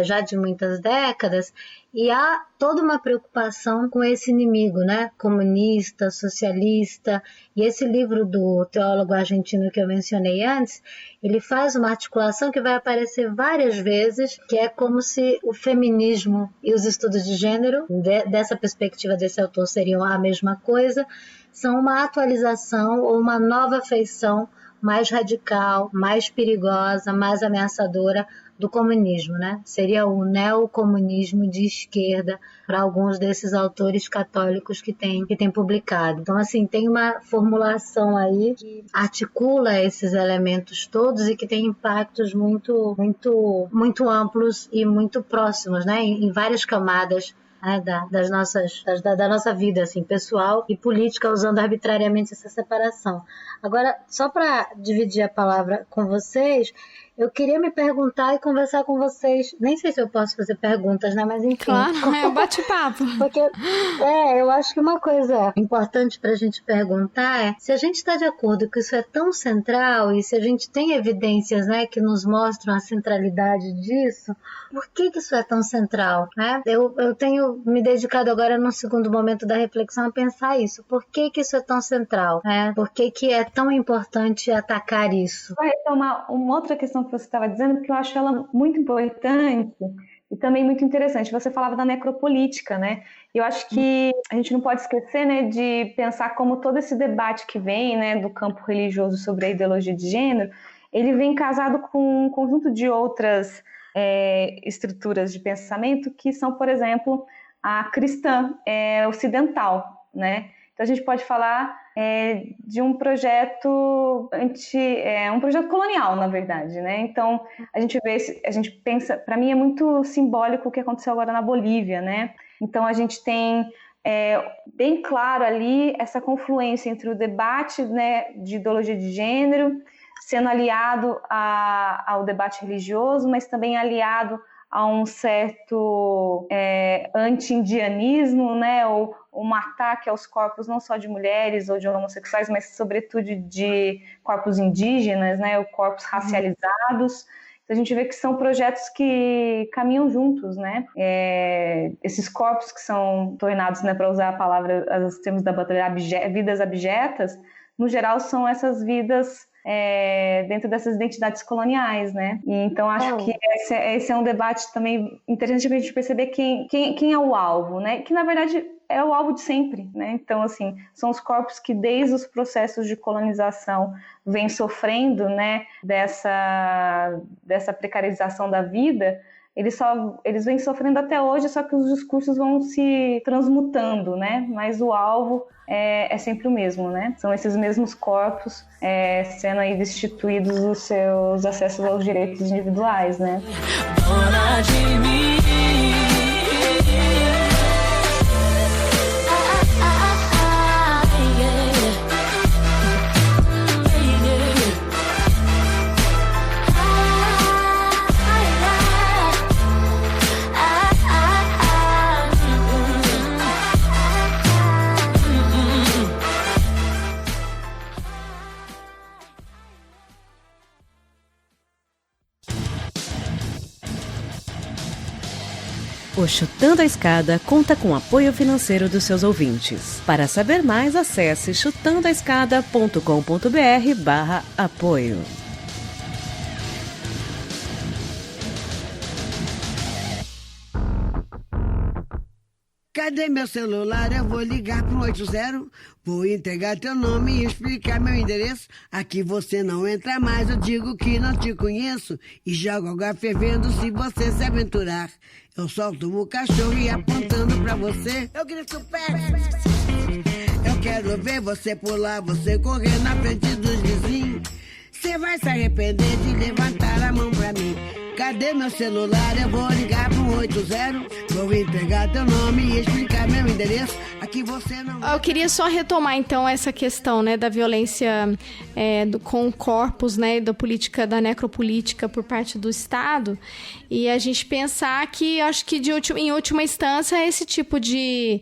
já de muitas décadas, e há toda uma preocupação com esse inimigo, né? Comunista, socialista, e esse livro do teólogo argentino que eu mencionei antes, ele faz uma articulação que vai aparecer várias vezes, que é como se o feminismo e os estudos de gênero, dessa perspectiva desse autor, seriam a mesma coisa, são uma atualização ou uma nova feição mais radical, mais perigosa, mais ameaçadora do comunismo, né? Seria o neocomunismo de esquerda para alguns desses autores católicos que têm publicado. Então, assim, tem uma formulação aí que articula esses elementos todos e que tem impactos muito, muito, muito amplos e muito próximos, né? Em várias camadas, né, da nossa vida assim, pessoal e política, usando arbitrariamente essa separação. Agora, só para dividir a palavra com vocês, eu queria me perguntar e conversar com vocês. Nem sei se eu posso fazer perguntas, né? Mas enfim.
Claro, é um bate-papo.
Porque eu acho que uma coisa importante para a gente perguntar é se a gente está de acordo que isso é tão central e se a gente tem evidências, né, que nos mostram a centralidade disso, por que isso é tão central, né? Eu tenho me dedicado agora, num segundo momento da reflexão, a pensar isso. Por que isso é tão central, né? Por que é tão importante atacar isso?
Vou retomar uma outra questão que você estava dizendo, porque eu acho ela muito importante e também muito interessante. Você falava da necropolítica, né? Eu acho que a gente não pode esquecer, né, de pensar como todo esse debate que vem, né, do campo religioso sobre a ideologia de gênero, ele vem casado com um conjunto de outras estruturas de pensamento que são, por exemplo, a cristã ocidental, né? Então a gente pode falar de um projeto um projeto colonial, na verdade, né? Então a gente pensa, para mim é muito simbólico o que aconteceu agora na Bolívia, né? Então a gente tem bem claro ali essa confluência entre o debate, né, de ideologia de gênero, sendo aliado ao debate religioso, mas também aliado a um certo anti-indianismo, né, ou um ataque aos corpos não só de mulheres ou de homossexuais, mas sobretudo de corpos indígenas, né, ou corpos racializados. Então a gente vê que são projetos que caminham juntos, né? Esses corpos que são tornados, né, para usar a palavra, os termos da batalha, vidas abjetas, no geral são essas vidas dentro dessas identidades coloniais, né? E então acho que esse é um debate também interessante para a gente perceber quem é o alvo, né? Que na verdade é o alvo de sempre, né? Então, assim, são os corpos que desde os processos de colonização vêm sofrendo, né, dessa precarização da vida. Eles vêm sofrendo até hoje, só que os discursos vão se transmutando, né? Mas o alvo é sempre o mesmo, né? São esses mesmos corpos sendo aí destituídos dos seus acessos aos direitos individuais, né? Dona de mim.
O Chutando a Escada conta com apoio financeiro dos seus ouvintes. Para saber mais, acesse chutandoaescada.com.br/apoio.
Cadê meu celular? Eu vou ligar pro 80. Vou entregar teu nome e explicar meu endereço. Aqui você não entra mais, eu digo que não te conheço. E jogo água fervendo se você se aventurar. Eu solto o cachorro e apontando pra você, eu grito perto. Eu quero ver você pular, você correr na frente dos vizinhos. Você vai se arrepender de levantar a mão pra mim. Cadê meu celular? Eu vou ligar pro 80. Vou entregar teu nome e explicar meu endereço. Aqui você não...
Eu queria só retomar, então, essa questão, né, da violência com corpos, né, da necropolítica por parte do Estado, e a gente pensar que, acho que em última instância, esse tipo de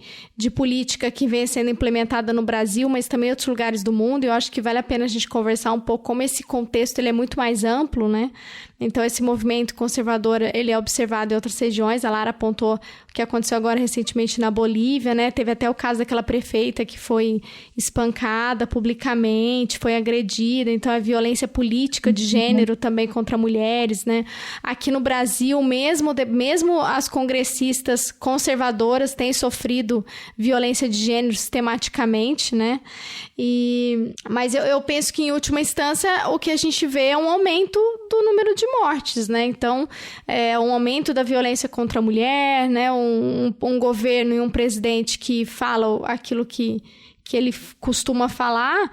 política que vem sendo implementada no Brasil, mas também em outros lugares do mundo, eu acho que vale a pena a gente conversar um pouco como esse contexto ele é muito mais amplo, né? Então, esse movimento conservador, ele é observado em outras regiões. A Lara apontou o que aconteceu agora recentemente na Bolívia, né? Teve até o caso daquela prefeita que foi espancada publicamente, foi agredida. Então, a violência política de gênero também contra mulheres, né? Aqui no Brasil, mesmo as congressistas conservadoras têm sofrido violência de gênero sistematicamente, né? Mas eu penso que, em última instância, o que a gente vê é um aumento do número de mortes, né? Então, um aumento da violência contra a mulher, né? Um governo e um presidente que fala aquilo que ele costuma falar,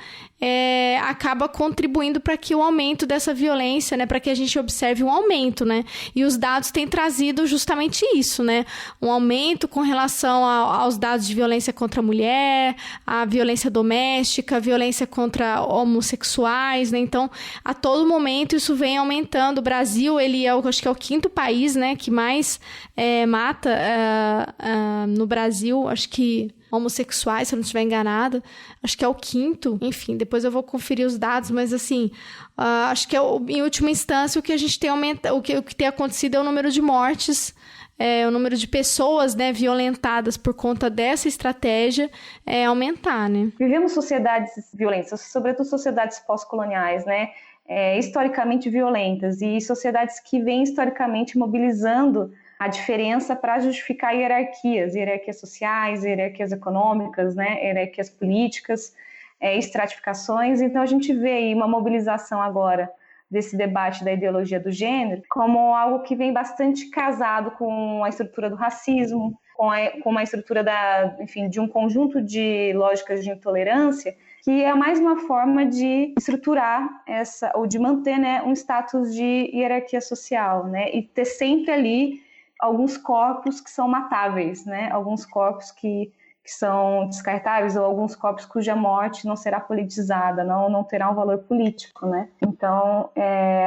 acaba contribuindo para que o aumento dessa violência, né, para que a gente observe um aumento, né, e os dados têm trazido justamente isso, né, um aumento com relação aos dados de violência contra a mulher, a violência doméstica, a violência contra homossexuais, né, então, a todo momento isso vem aumentando. O Brasil, acho que é o 5º país, né, que mais mata no Brasil, acho que homossexuais, se eu não estiver enganada, acho que é o 5º, enfim, depois eu vou conferir os dados, mas assim, acho que em última instância o que a gente tem o que tem acontecido é o número de mortes, o número de pessoas, né, violentadas por conta dessa estratégia aumentar, né?
Vivemos sociedades violentas, sobretudo sociedades pós-coloniais, né, historicamente violentas, e sociedades que vêm historicamente mobilizando a diferença para justificar hierarquias sociais, hierarquias econômicas, né, hierarquias políticas, estratificações. Então, a gente vê aí uma mobilização agora desse debate da ideologia do gênero como algo que vem bastante casado com a estrutura do racismo, com a estrutura de um conjunto de lógicas de intolerância, que é mais uma forma de estruturar ou de manter, né, um status de hierarquia social, né, e ter sempre ali alguns corpos que são matáveis, né? Alguns corpos que são descartáveis, ou alguns corpos cuja morte não será politizada, não terá um valor político, né? Então,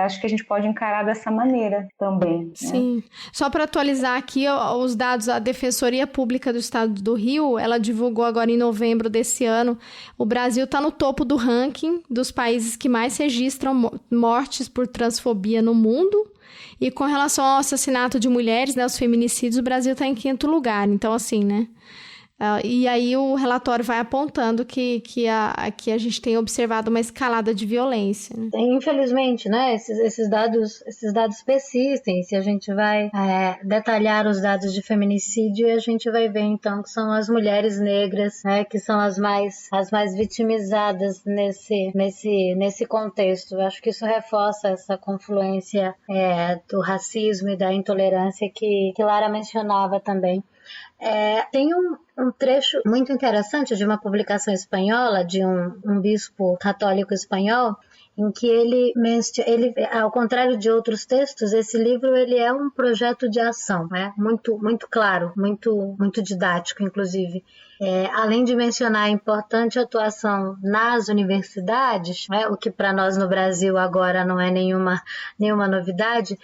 acho que a gente pode encarar dessa maneira também.
Sim. Né? Só para atualizar aqui os dados, a Defensoria Pública do Estado do Rio, ela divulgou agora em novembro desse ano, o Brasil está no topo do ranking dos países que mais registram mortes por transfobia no mundo. E com relação ao assassinato de mulheres, né, os feminicídios, o Brasil está em 5º lugar. Então, assim, né? E aí o relatório vai apontando que a gente tem observado uma escalada de violência. Né?
Infelizmente, né, esses dados persistem. Se a gente vai detalhar os dados de feminicídio, a gente vai ver então que são as mulheres negras, né, que são as mais vitimizadas nesse contexto. Eu acho que isso reforça essa confluência do racismo e da intolerância que Lara mencionava também. Tem um trecho muito interessante de uma publicação espanhola de um bispo católico espanhol, em que ele, ao contrário de outros textos, esse livro ele é um projeto de ação, muito, muito claro, muito, muito didático, inclusive. Além de mencionar a importante atuação nas universidades, o que para nós no Brasil agora não é nenhuma novidade,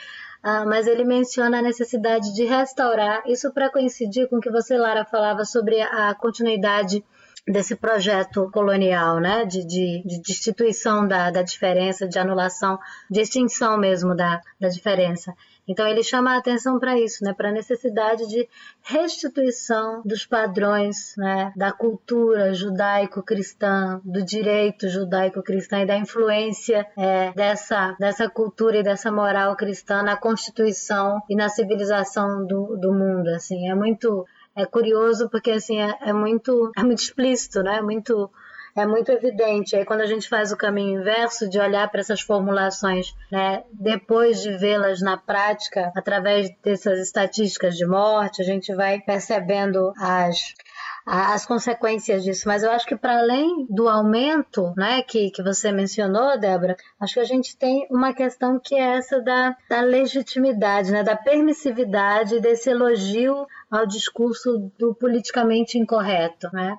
mas ele menciona a necessidade de restaurar, isso para coincidir com o que você, Lara, falava sobre a continuidade desse projeto colonial, né, de destituição da diferença, de anulação, de extinção mesmo da diferença. Então ele chama a atenção para isso, né, para a necessidade de restituição dos padrões, né, da cultura judaico-cristã, do direito judaico-cristã e da influência dessa cultura e dessa moral cristã na Constituição e na civilização do mundo. Assim, é muito curioso porque assim, é muito explícito, né, é muito evidente. Aí quando a gente faz o caminho inverso de olhar para essas formulações, né, depois de vê-las na prática, através dessas estatísticas de morte, a gente vai percebendo as consequências disso, mas eu acho que para além do aumento, né, que você mencionou, Débora, acho que a gente tem uma questão que é essa da legitimidade, né, da permissividade desse elogio ao discurso do politicamente incorreto, né,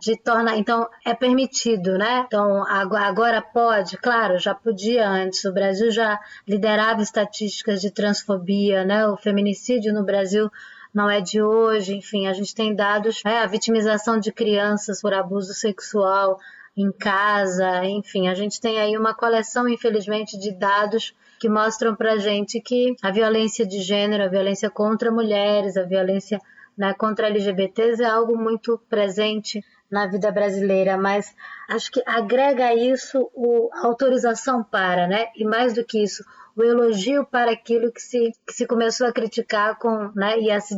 então é permitido, né, então agora pode, claro, já podia antes, o Brasil já liderava estatísticas de transfobia, né, o feminicídio no Brasil não é de hoje, enfim, a gente tem dados, a vitimização de crianças por abuso sexual em casa, enfim, a gente tem aí uma coleção, infelizmente, de dados que mostram pra gente que a violência de gênero, a violência contra mulheres, a violência, né, contra LGBTs é algo muito presente na vida brasileira, mas acho que agrega a isso a autorização para, né, e mais do que isso, o elogio para aquilo que se começou a criticar né, e a se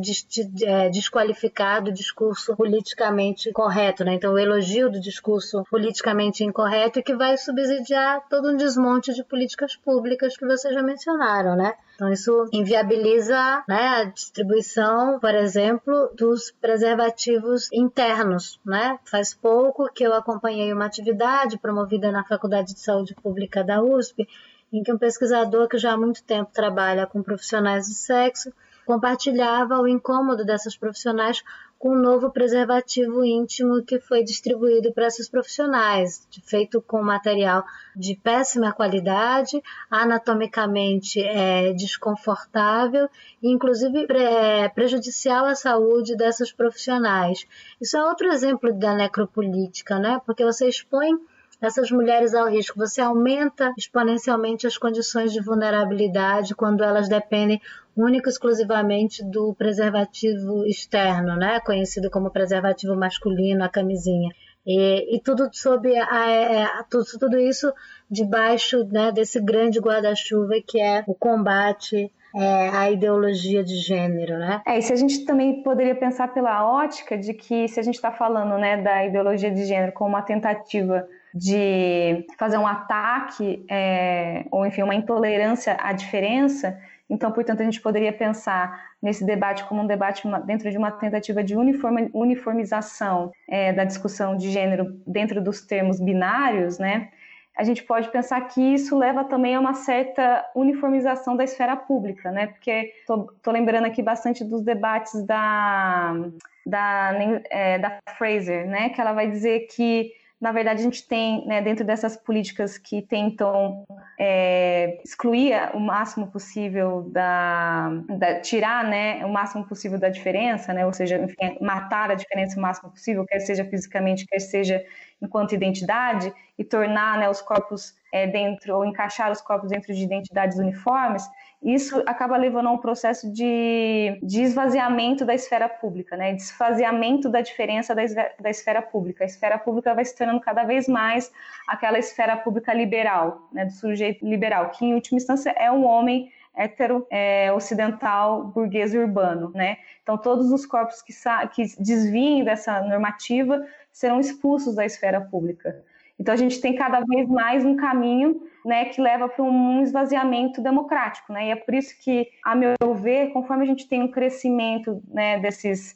desqualificar do discurso politicamente correto, né? Então, o elogio do discurso politicamente incorreto que vai subsidiar todo um desmonte de políticas públicas que vocês já mencionaram, né? Então, isso inviabiliza, né, a distribuição, por exemplo, dos preservativos internos, né? Faz pouco que eu acompanhei uma atividade promovida na Faculdade de Saúde Pública da USP, em que um pesquisador que já há muito tempo trabalha com profissionais de sexo compartilhava o incômodo dessas profissionais com um novo preservativo íntimo que foi distribuído para esses profissionais, feito com material de péssima qualidade, anatomicamente desconfortável e inclusive prejudicial à saúde dessas profissionais. Isso é outro exemplo da necropolítica, né? Porque você expõe essas mulheres ao risco, você aumenta exponencialmente as condições de vulnerabilidade quando elas dependem única e exclusivamente do preservativo externo, né? Conhecido como preservativo masculino, a camisinha. E tudo sob tudo isso debaixo, né, desse grande guarda-chuva que é o combate à ideologia de gênero, né?
E se a gente também poderia pensar pela ótica de que se a gente está falando, né, da ideologia de gênero como uma tentativa de fazer um ataque ou, enfim, uma intolerância à diferença, então, portanto, a gente poderia pensar nesse debate como um debate dentro de uma tentativa de uniformização da discussão de gênero dentro dos termos binários, né? A gente pode pensar que isso leva também a uma certa uniformização da esfera pública, né? Porque tô lembrando aqui bastante dos debates da Fraser, né? Que ela vai dizer que, na verdade, a gente tem, né, dentro dessas políticas que tentam excluir o máximo possível tirar, né, o máximo possível da diferença, né, ou seja, enfim, matar a diferença o máximo possível, quer seja fisicamente, quer seja enquanto identidade, e tornar, né, os corpos dentro, ou encaixar os corpos dentro de identidades uniformes. Isso acaba levando a um processo de esvaziamento da esfera pública, né? Desfaziamento da diferença da esfera pública. A esfera pública vai se tornando cada vez mais aquela esfera pública liberal, né? Do sujeito liberal, que em última instância é um homem hétero, ocidental, burguês urbano, né? Então todos os corpos que desviem dessa normativa serão expulsos da esfera pública. Então a gente tem cada vez mais um caminho, né, que leva para um esvaziamento democrático, né? E é por isso que, a meu ver, conforme a gente tem um crescimento, né, desses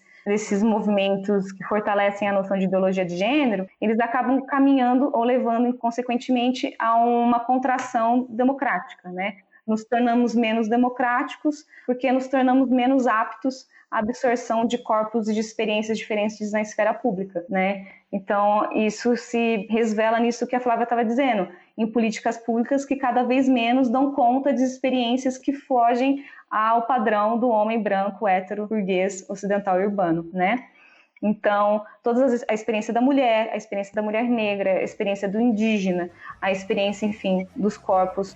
movimentos que fortalecem a noção de ideologia de gênero, eles acabam caminhando ou levando, consequentemente, a uma contração democrática, né? Nos tornamos menos democráticos porque nos tornamos menos aptos à absorção de corpos e de experiências diferentes na esfera pública, né? Então, isso se resvela nisso que a Flávia estava dizendo, em políticas públicas que cada vez menos dão conta de experiências que fogem ao padrão do homem branco, hétero, burguês, ocidental e urbano, né? Então, a experiência da mulher, a experiência da mulher negra, a experiência do indígena, a experiência, enfim, dos corpos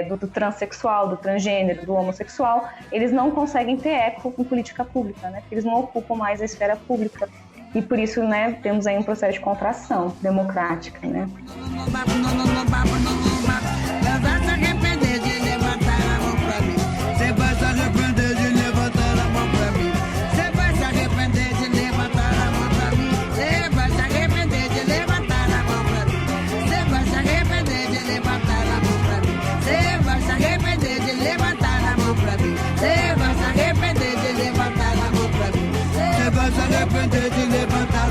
do transexual, do transgênero, do homossexual, eles não conseguem ter eco em política pública, né? Porque eles não ocupam mais a esfera pública. E por isso, né, temos aí um processo de contração democrática, né?
Você vai se arrepender de levantar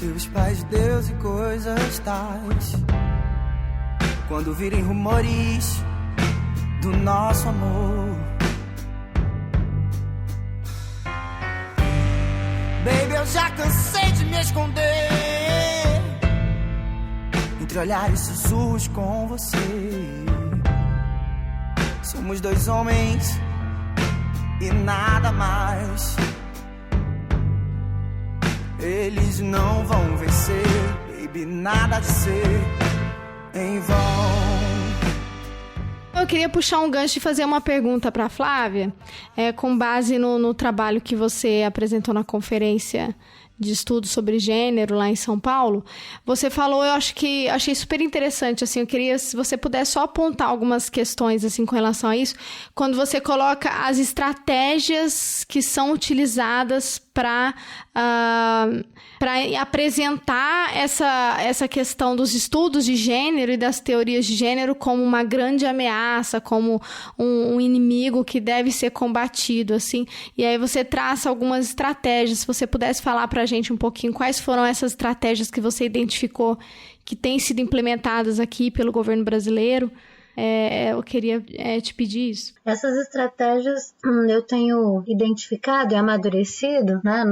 Deus, Pai de Deus e coisas tais. Quando virem rumores do nosso amor, baby, eu já cansei de me esconder entre olhares sussurros com você. Somos dois homens e nada mais. Eles não vão vencer, baby, nada de ser em vão.
Eu queria puxar um gancho e fazer uma pergunta para Flávia, com base no trabalho que você apresentou na conferência de estudo sobre gênero lá em São Paulo. Você falou, achei super interessante, assim, eu queria, se você pudesse só apontar algumas questões, assim, com relação a isso, quando você coloca as estratégias que são utilizadas para apresentar essa questão dos estudos de gênero e das teorias de gênero como uma grande ameaça, como um inimigo que deve ser combatido, assim. E aí você traça algumas estratégias. Se você pudesse falar para a gente um pouquinho quais foram essas estratégias que você identificou que têm sido implementadas aqui pelo governo brasileiro. Eu queria te pedir isso.
Essas estratégias eu tenho identificado e amadurecido, né?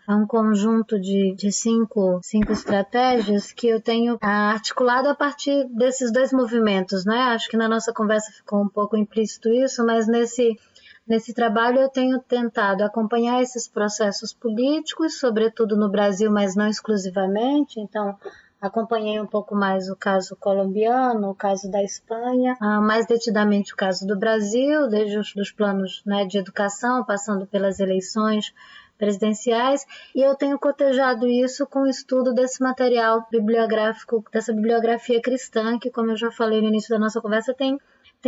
É um conjunto de cinco estratégias que eu tenho articulado a partir desses dois movimentos, né? Acho que na nossa conversa ficou um pouco implícito isso, mas nesse trabalho eu tenho tentado acompanhar esses processos políticos, sobretudo no Brasil, mas não exclusivamente. Então, acompanhei um pouco mais o caso colombiano, o caso da Espanha, mais detidamente o caso do Brasil, desde os planos, né, de educação, passando pelas eleições presidenciais, e eu tenho cotejado isso com o estudo desse material bibliográfico, dessa bibliografia cristã, que, como eu já falei no início da nossa conversa, tem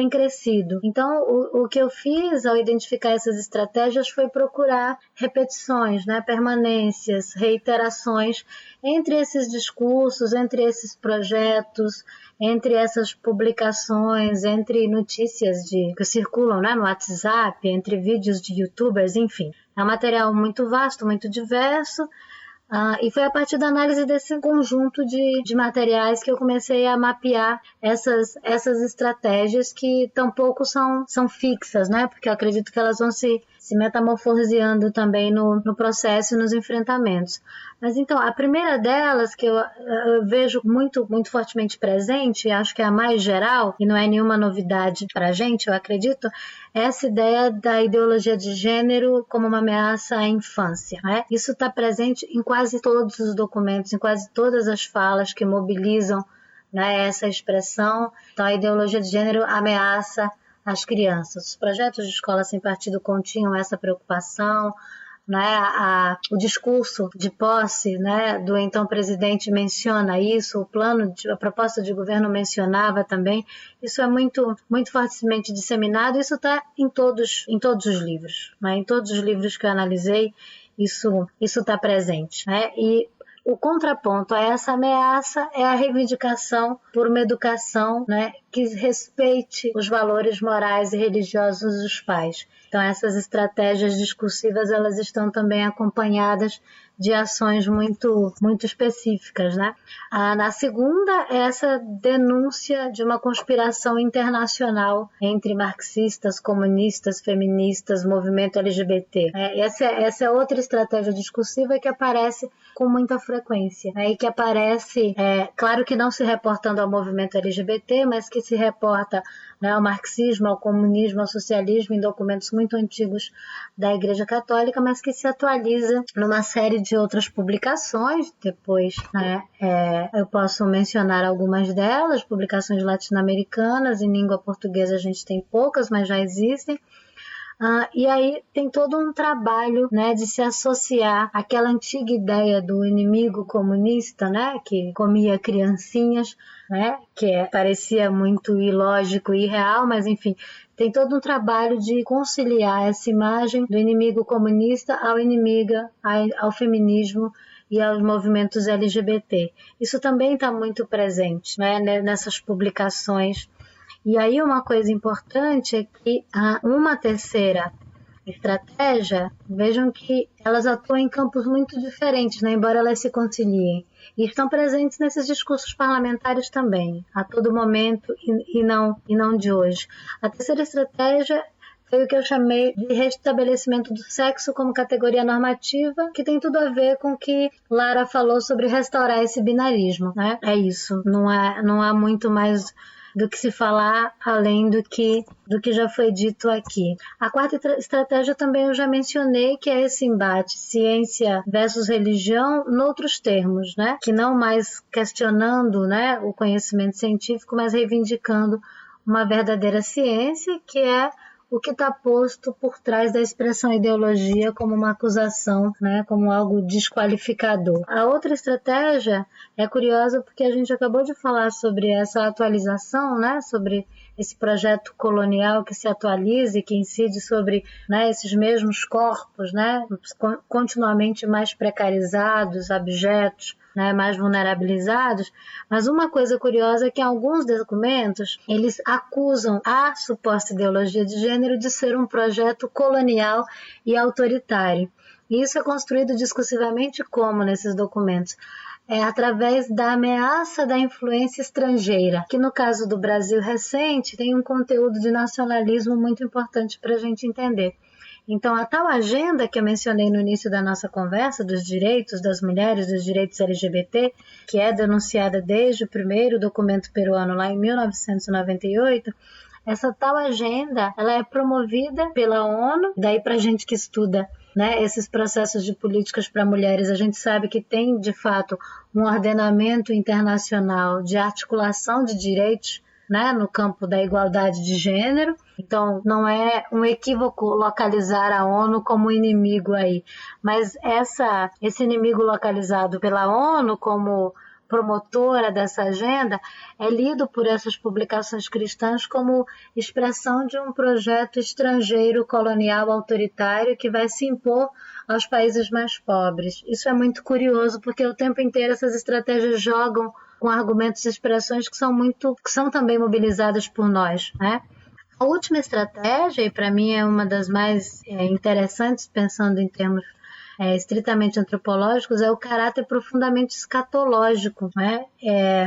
crescido. Então, o que eu fiz ao identificar essas estratégias foi procurar repetições, né, permanências, reiterações entre esses discursos, entre esses projetos, entre essas publicações, entre notícias que circulam, né, no WhatsApp, entre vídeos de youtubers, enfim. É um material muito vasto, muito diverso. E foi a partir da análise desse conjunto de materiais que eu comecei a mapear essas estratégias que tampouco são fixas, né? Porque eu acredito que elas vão se metamorfoseando também no processo e nos enfrentamentos. Mas então, a primeira delas, que eu vejo muito, muito fortemente presente, e acho que é a mais geral, e não é nenhuma novidade para a gente, eu acredito, é essa ideia da ideologia de gênero como uma ameaça à infância, né? Isso está presente em quase todos os documentos, em quase todas as falas que mobilizam, né, essa expressão. Então, a ideologia de gênero ameaça as crianças. Os projetos de escola sem partido continham essa preocupação, né? O discurso de posse, né, do então presidente menciona isso, a proposta de governo mencionava também. Isso é muito, muito fortemente disseminado. Isso está em todos os livros, né? Em todos os livros que eu analisei, isso está presente, né? E o contraponto a essa ameaça é a reivindicação por uma educação, né, que respeite os valores morais e religiosos dos pais. Então, essas estratégias discursivas, elas estão também acompanhadas de ações muito, muito específicas, né? Na segunda, essa denúncia de uma conspiração internacional entre marxistas, comunistas, feministas, movimento LGBT. Essa é outra estratégia discursiva que aparece com muita frequência, né? E que aparece, claro que não se reportando ao movimento LGBT, mas que se reporta, né, ao marxismo, ao comunismo, ao socialismo, em documentos muito antigos da Igreja Católica, mas que se atualiza numa série de outras publicações. Depois, né, eu posso mencionar algumas delas, publicações latino-americanas. Em língua portuguesa a gente tem poucas, mas já existem. E aí tem todo um trabalho, né, de se associar àquela antiga ideia do inimigo comunista, né, que comia criancinhas, né, que parecia muito ilógico e irreal, mas enfim, tem todo um trabalho de conciliar essa imagem do inimigo comunista ao feminismo e aos movimentos LGBT. Isso também está muito presente, né, nessas publicações. E aí uma coisa importante é que uma terceira estratégia, vejam que elas atuam em campos muito diferentes, né, embora elas se conciliem. E estão presentes nesses discursos parlamentares também, a todo momento e não de hoje. A terceira estratégia foi o que eu chamei de restabelecimento do sexo como categoria normativa, que tem tudo a ver com o que Lara falou sobre restaurar esse binarismo, né? É isso, não há muito mais do que se falar além do que já foi dito aqui. A quarta estratégia também eu já mencionei, que é esse embate ciência versus religião noutros termos, né? Que não mais questionando, né, o conhecimento científico, mas reivindicando uma verdadeira ciência, que é o que está posto por trás da expressão ideologia como uma acusação, né, como algo desqualificador. A outra estratégia é curiosa porque a gente acabou de falar sobre essa atualização, né, sobre esse projeto colonial que se atualiza e que incide sobre, né, esses mesmos corpos, né, continuamente mais precarizados, abjetos, né, mais vulnerabilizados, mas uma coisa curiosa é que em alguns documentos eles acusam a suposta ideologia de gênero de ser um projeto colonial e autoritário. E isso é construído discursivamente como nesses documentos? É através da ameaça da influência estrangeira, que no caso do Brasil recente tem um conteúdo de nacionalismo muito importante para a gente entender. Então, a tal agenda que eu mencionei no início da nossa conversa, dos direitos das mulheres, dos direitos LGBT, que é denunciada desde o primeiro documento peruano lá em 1998, essa tal agenda ela é promovida pela ONU, daí para a gente que estuda, né, esses processos de políticas para mulheres, a gente sabe que tem, de fato, um ordenamento internacional de articulação de direitos, né, no campo da igualdade de gênero. Então, não é um equívoco localizar a ONU como inimigo aí, mas esse inimigo localizado pela ONU como promotora dessa agenda é lido por essas publicações cristãs como expressão de um projeto estrangeiro colonial autoritário que vai se impor aos países mais pobres. Isso é muito curioso porque o tempo inteiro essas estratégias jogam com argumentos e expressões que são também mobilizadas por nós, né? A última estratégia, e para mim é uma das mais interessantes, pensando em termos estritamente antropológicos, é o caráter profundamente escatológico, né?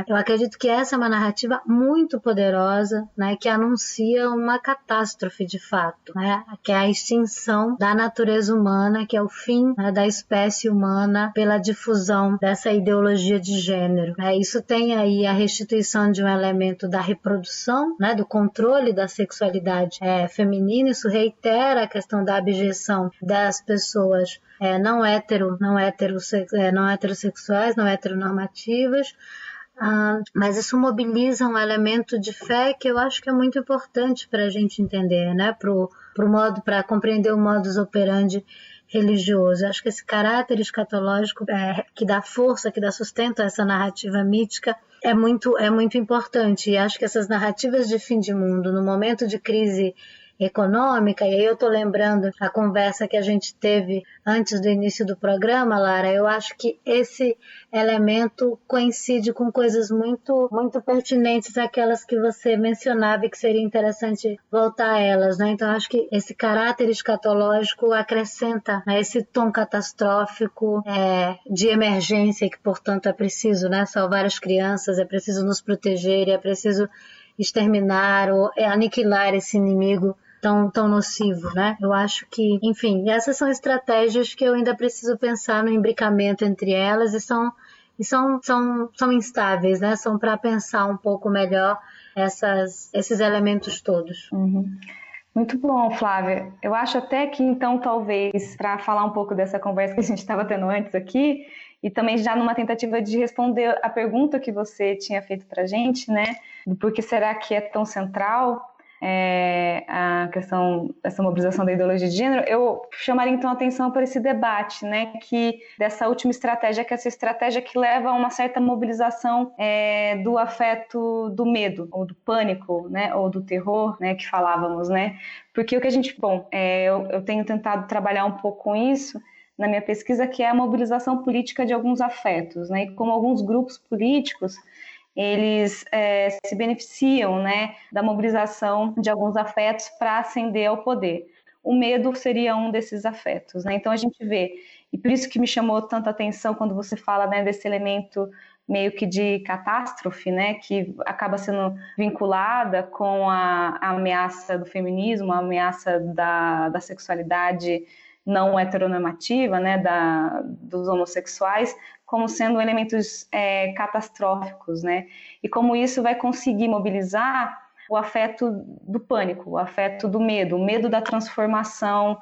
Eu acredito que essa é uma narrativa muito poderosa, né, que anuncia uma catástrofe de fato, né, que é a extinção da natureza humana, que é o fim, né, da espécie humana pela difusão dessa ideologia de gênero, né? Isso tem aí a restituição de um elemento da reprodução, né, do controle da sexualidade feminina. Isso reitera a questão da abjeção das pessoas não heterossexuais, não heteronormativas, mas isso mobiliza um elemento de fé que eu acho que é muito importante para a gente entender, né? Para compreender o modus operandi religioso. Eu acho que esse caráter escatológico que dá força, que dá sustento a essa narrativa mítica é muito importante. E acho que essas narrativas de fim de mundo, no momento de crise econômica, e aí eu estou lembrando a conversa que a gente teve antes do início do programa, Lara, eu acho que esse elemento coincide com coisas muito, muito pertinentes àquelas que você mencionava e que seria interessante voltar a elas, né? Então, acho que esse caráter escatológico acrescenta, né, esse tom catastrófico de emergência, que, portanto, é preciso, né, salvar as crianças, é preciso nos proteger, é preciso exterminar ou aniquilar esse inimigo tão nocivo, né? Eu acho que, enfim, essas são estratégias que eu ainda preciso pensar no imbricamento entre elas e são instáveis, né? São para pensar um pouco melhor esses elementos todos.
Uhum. Muito bom, Flávia. Eu acho até que, então, talvez, para falar um pouco dessa conversa que a gente estava tendo antes aqui, e também já numa tentativa de responder a pergunta que você tinha feito para a gente, né? Do porquê será que é tão central a questão dessa mobilização da ideologia de gênero, eu chamaria então a atenção para esse debate, né, que dessa última estratégia, que é essa estratégia que leva a uma certa mobilização do afeto do medo, ou do pânico, né, ou do terror, né, que falávamos, né, porque o que a gente, eu tenho tentado trabalhar um pouco com isso na minha pesquisa, que é a mobilização política de alguns afetos, né, e como alguns grupos políticos eles se beneficiam, né, da mobilização de alguns afetos para ascender ao poder. o medo seria um desses afetos, né? Então a gente vê, e por isso que me chamou tanta atenção quando você fala, né, desse elemento meio que de catástrofe, né, que acaba sendo vinculada com a ameaça do feminismo, a ameaça da sexualidade não heteronormativa, né, dos homossexuais, como sendo elementos catastróficos, né, e como isso vai conseguir mobilizar o afeto do pânico, o afeto do medo, o medo da transformação,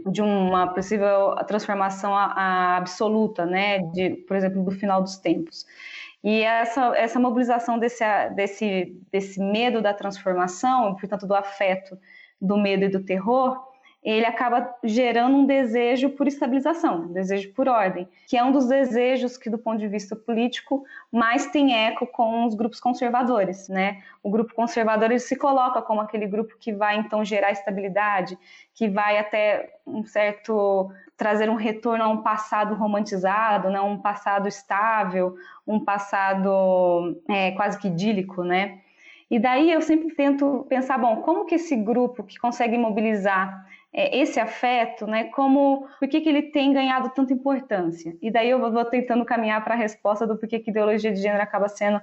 de uma possível transformação absoluta, né, por exemplo, do final dos tempos. E essa mobilização desse medo da transformação, portanto, do afeto, do medo e do terror, ele acaba gerando um desejo por estabilização, um desejo por ordem, que é um dos desejos que, do ponto de vista político, mais tem eco com os grupos conservadores, né? O grupo conservador ele se coloca como aquele grupo que vai, então, gerar estabilidade, que vai até trazer um retorno a um passado romantizado, né? Um passado estável, um passado quase que idílico, né? E daí eu sempre tento pensar, bom, como que esse grupo que consegue mobilizar esse afeto, né, por que ele tem ganhado tanta importância? E daí eu vou tentando caminhar para a resposta do porquê que ideologia de gênero acaba sendo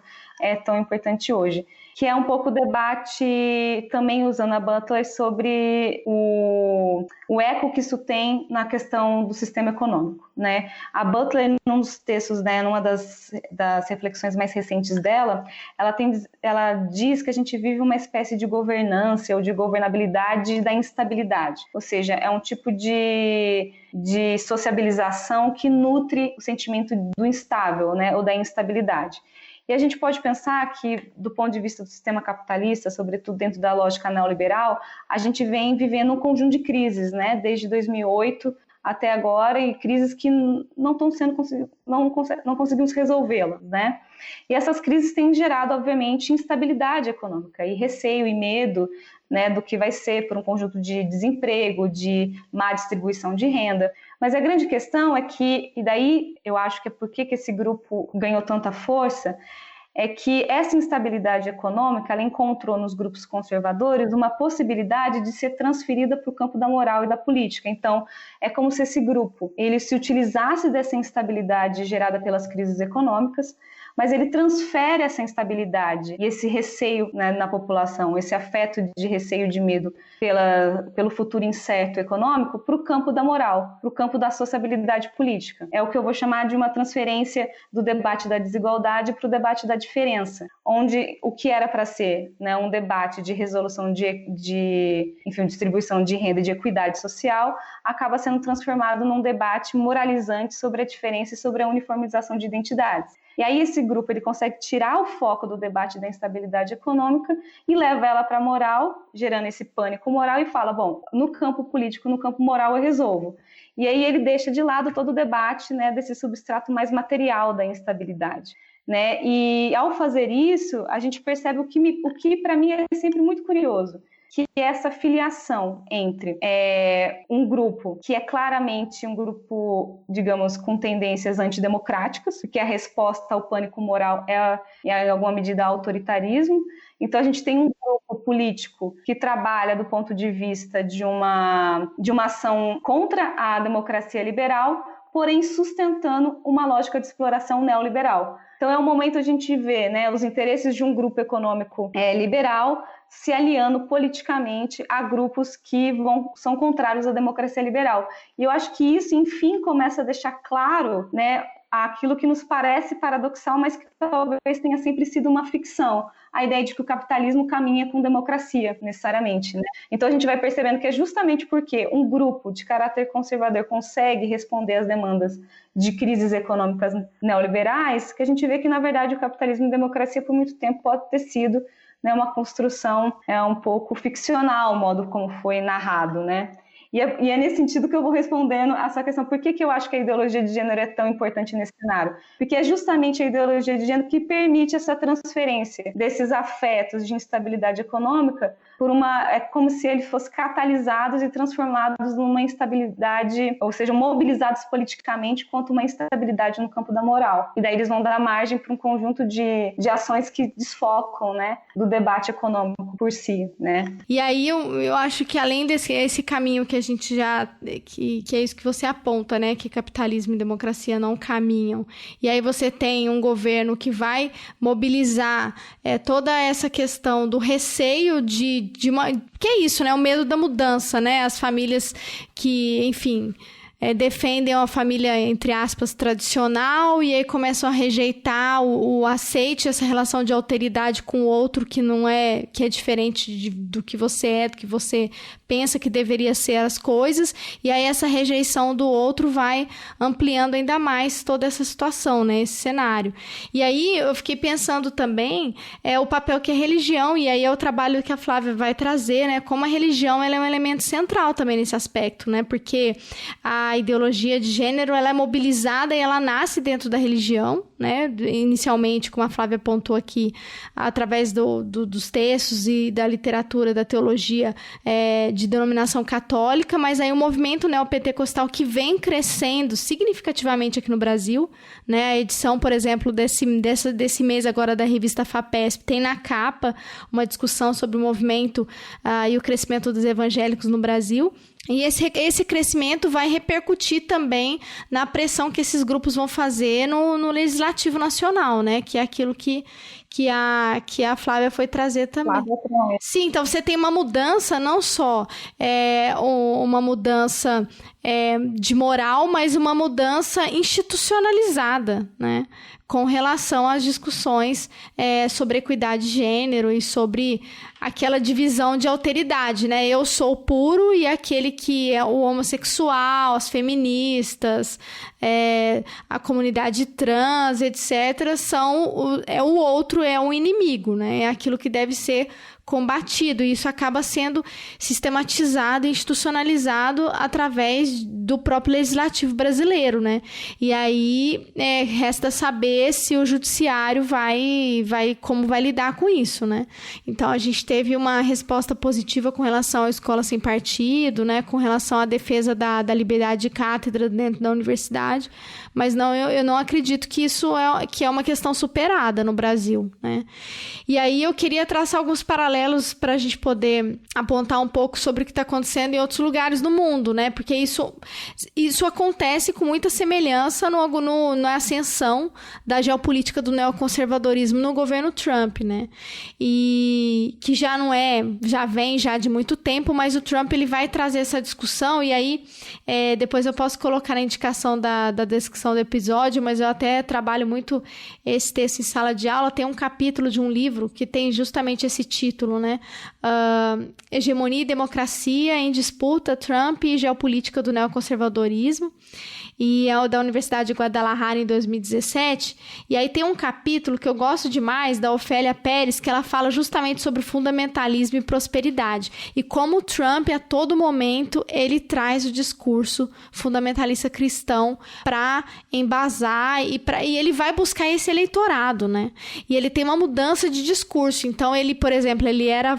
tão importante hoje, que é um pouco o debate, também usando a Butler, sobre o eco que isso tem na questão do sistema econômico, né? A Butler, num dos textos, né, numa das reflexões mais recentes dela, ela diz que a gente vive uma espécie de governança ou de governabilidade da instabilidade, ou seja, é um tipo de sociabilização que nutre o sentimento do instável, né, ou da instabilidade. E a gente pode pensar que, do ponto de vista do sistema capitalista, sobretudo dentro da lógica neoliberal, a gente vem vivendo um conjunto de crises, né, desde 2008 até agora, e crises que não conseguimos resolvê-las, né? E essas crises têm gerado, obviamente, instabilidade econômica e receio e medo, né, do que vai ser por um conjunto de desemprego, de má distribuição de renda. Mas a grande questão é que, e daí eu acho que é por que esse grupo ganhou tanta força, é que essa instabilidade econômica ela encontrou nos grupos conservadores uma possibilidade de ser transferida para o campo da moral e da política. Então, é como se esse grupo ele se utilizasse dessa instabilidade gerada pelas crises econômicas, mas ele transfere essa instabilidade e esse receio, né, na população, esse afeto de receio e de medo pelo futuro incerto econômico para o campo da moral, para o campo da sociabilidade política. É o que eu vou chamar de uma transferência do debate da desigualdade para o debate da diferença, onde o que era para ser, né, um debate de resolução enfim, distribuição de renda e de equidade social, acaba sendo transformado num debate moralizante sobre a diferença e sobre a uniformização de identidades. E aí esse grupo ele consegue tirar o foco do debate da instabilidade econômica e leva ela para a moral, gerando esse pânico moral e fala, bom, no campo político, no campo moral eu resolvo. E aí ele deixa de lado todo o debate, né, desse substrato mais material da instabilidade, né? E ao fazer isso, a gente percebe o que para mim é sempre muito curioso, que é essa filiação entre um grupo que é claramente um grupo, digamos, com tendências antidemocráticas, porque a resposta ao pânico moral é em alguma medida, autoritarismo. Então a gente tem um grupo político que trabalha do ponto de vista de uma ação contra a democracia liberal, porém sustentando uma lógica de exploração neoliberal. Então é um momento a gente vê, né, os interesses de um grupo econômico liberal se aliando politicamente a grupos que são contrários à democracia liberal. E eu acho que isso, enfim, começa a deixar claro, né, aquilo que nos parece paradoxal, mas que talvez tenha sempre sido uma ficção, a ideia de que o capitalismo caminha com democracia, necessariamente, né? Então a gente vai percebendo que é justamente porque um grupo de caráter conservador consegue responder às demandas de crises econômicas neoliberais, que a gente vê que, na verdade, o capitalismo e a democracia por muito tempo pode ter sido, né, uma construção um pouco ficcional, o modo como foi narrado, né? E é nesse sentido que eu vou respondendo a sua questão, por que eu acho que a ideologia de gênero é tão importante nesse cenário? Porque é justamente a ideologia de gênero que permite essa transferência desses afetos de instabilidade econômica é como se eles fossem catalisados e transformados numa instabilidade, ou seja, mobilizados politicamente contra uma instabilidade no campo da moral. E daí eles vão dar margem para um conjunto de ações que desfocam, né, do debate econômico por si, né?
E aí eu acho que além desse caminho que a gente que é isso que você aponta, né, que capitalismo e democracia não caminham, e aí você tem um governo que vai mobilizar toda essa questão do receio que é isso, né, o medo da mudança, né, as famílias que, enfim, defendem uma família, entre aspas, tradicional, e aí começam a rejeitar o aceite, essa relação de alteridade com o outro que é diferente do que você é, do que você pensa que deveria ser as coisas, e aí essa rejeição do outro vai ampliando ainda mais toda essa situação, né, esse cenário. E aí eu fiquei pensando também o papel que a religião, e aí é o trabalho que a Flávia vai trazer, né, como a religião ela é um elemento central também nesse aspecto, né, porque a ideologia de gênero ela é mobilizada e ela nasce dentro da religião, né, inicialmente, como a Flávia apontou aqui, através dos textos e da literatura, da teologia de denominação católica, mas aí o movimento neopentecostal que vem crescendo significativamente aqui no Brasil, né, a edição, por exemplo, desse mês agora da revista FAPESP, tem na capa uma discussão sobre o movimento e o crescimento dos evangélicos no Brasil. E esse crescimento vai repercutir também na pressão que esses grupos vão fazer no Legislativo Nacional, né? Que é aquilo que a Flávia foi trazer também. Sim, então você tem uma mudança, não só uma mudança de moral, mas uma mudança institucionalizada, né? Com relação às discussões sobre equidade de gênero e sobre aquela divisão de alteridade, né? Eu sou puro e aquele que é o homossexual, as feministas, a comunidade trans, etc., o outro é um inimigo, né? É aquilo que deve ser combatido, e isso acaba sendo sistematizado e institucionalizado através do próprio legislativo brasileiro, né? E aí resta saber se o judiciário como vai lidar com isso, né? Então a gente teve uma resposta positiva com relação à escola sem partido, né? Com relação à defesa da liberdade de cátedra dentro da universidade, mas eu não acredito que isso é uma questão superada no Brasil, né? E aí eu queria traçar alguns paralelos para a gente poder apontar um pouco sobre o que está acontecendo em outros lugares do mundo, né? Porque isso acontece com muita semelhança na ascensão da geopolítica do neoconservadorismo no governo Trump, né? E que já vem de muito tempo, mas o Trump ele vai trazer essa discussão, e aí depois eu posso colocar na indicação da descrição do episódio, mas eu até trabalho muito esse texto em sala de aula. Tem um capítulo de um livro que tem justamente esse título, né? Hegemonia e democracia em disputa, Trump e geopolítica do neoconservadorismo. E é da Universidade de Guadalajara em 2017, e aí tem um capítulo que eu gosto demais, da Ofélia Pérez, que ela fala justamente sobre fundamentalismo e prosperidade, e como o Trump, a todo momento, ele traz o discurso fundamentalista cristão para embasar, e ele vai buscar esse eleitorado, né? E ele tem uma mudança de discurso. Então ele, por exemplo, ele era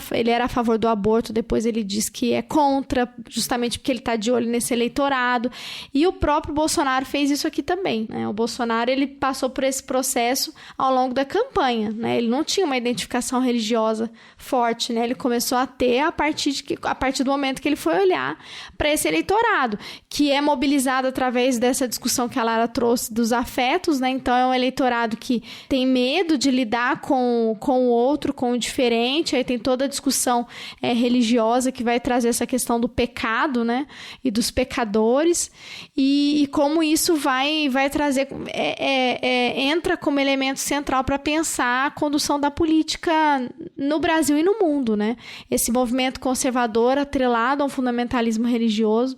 a favor do aborto, depois ele diz que é contra, justamente porque ele está de olho nesse eleitorado, e o próprio Bolsonaro fez isso aqui também, né? O Bolsonaro ele passou por esse processo ao longo da campanha, né? Ele não tinha uma identificação religiosa forte, né? Ele começou a ter a partir do momento que ele foi olhar para esse eleitorado, que é mobilizado através dessa discussão que a Lara trouxe dos afetos, né? Então é um eleitorado que tem medo de lidar com o outro, com o diferente. Aí tem toda a discussão religiosa que vai trazer essa questão do pecado, né? E dos pecadores, e como isso vai trazer, entra como elemento central para pensar a condução da política no Brasil e no mundo, né? Esse movimento conservador atrelado a um fundamentalismo religioso.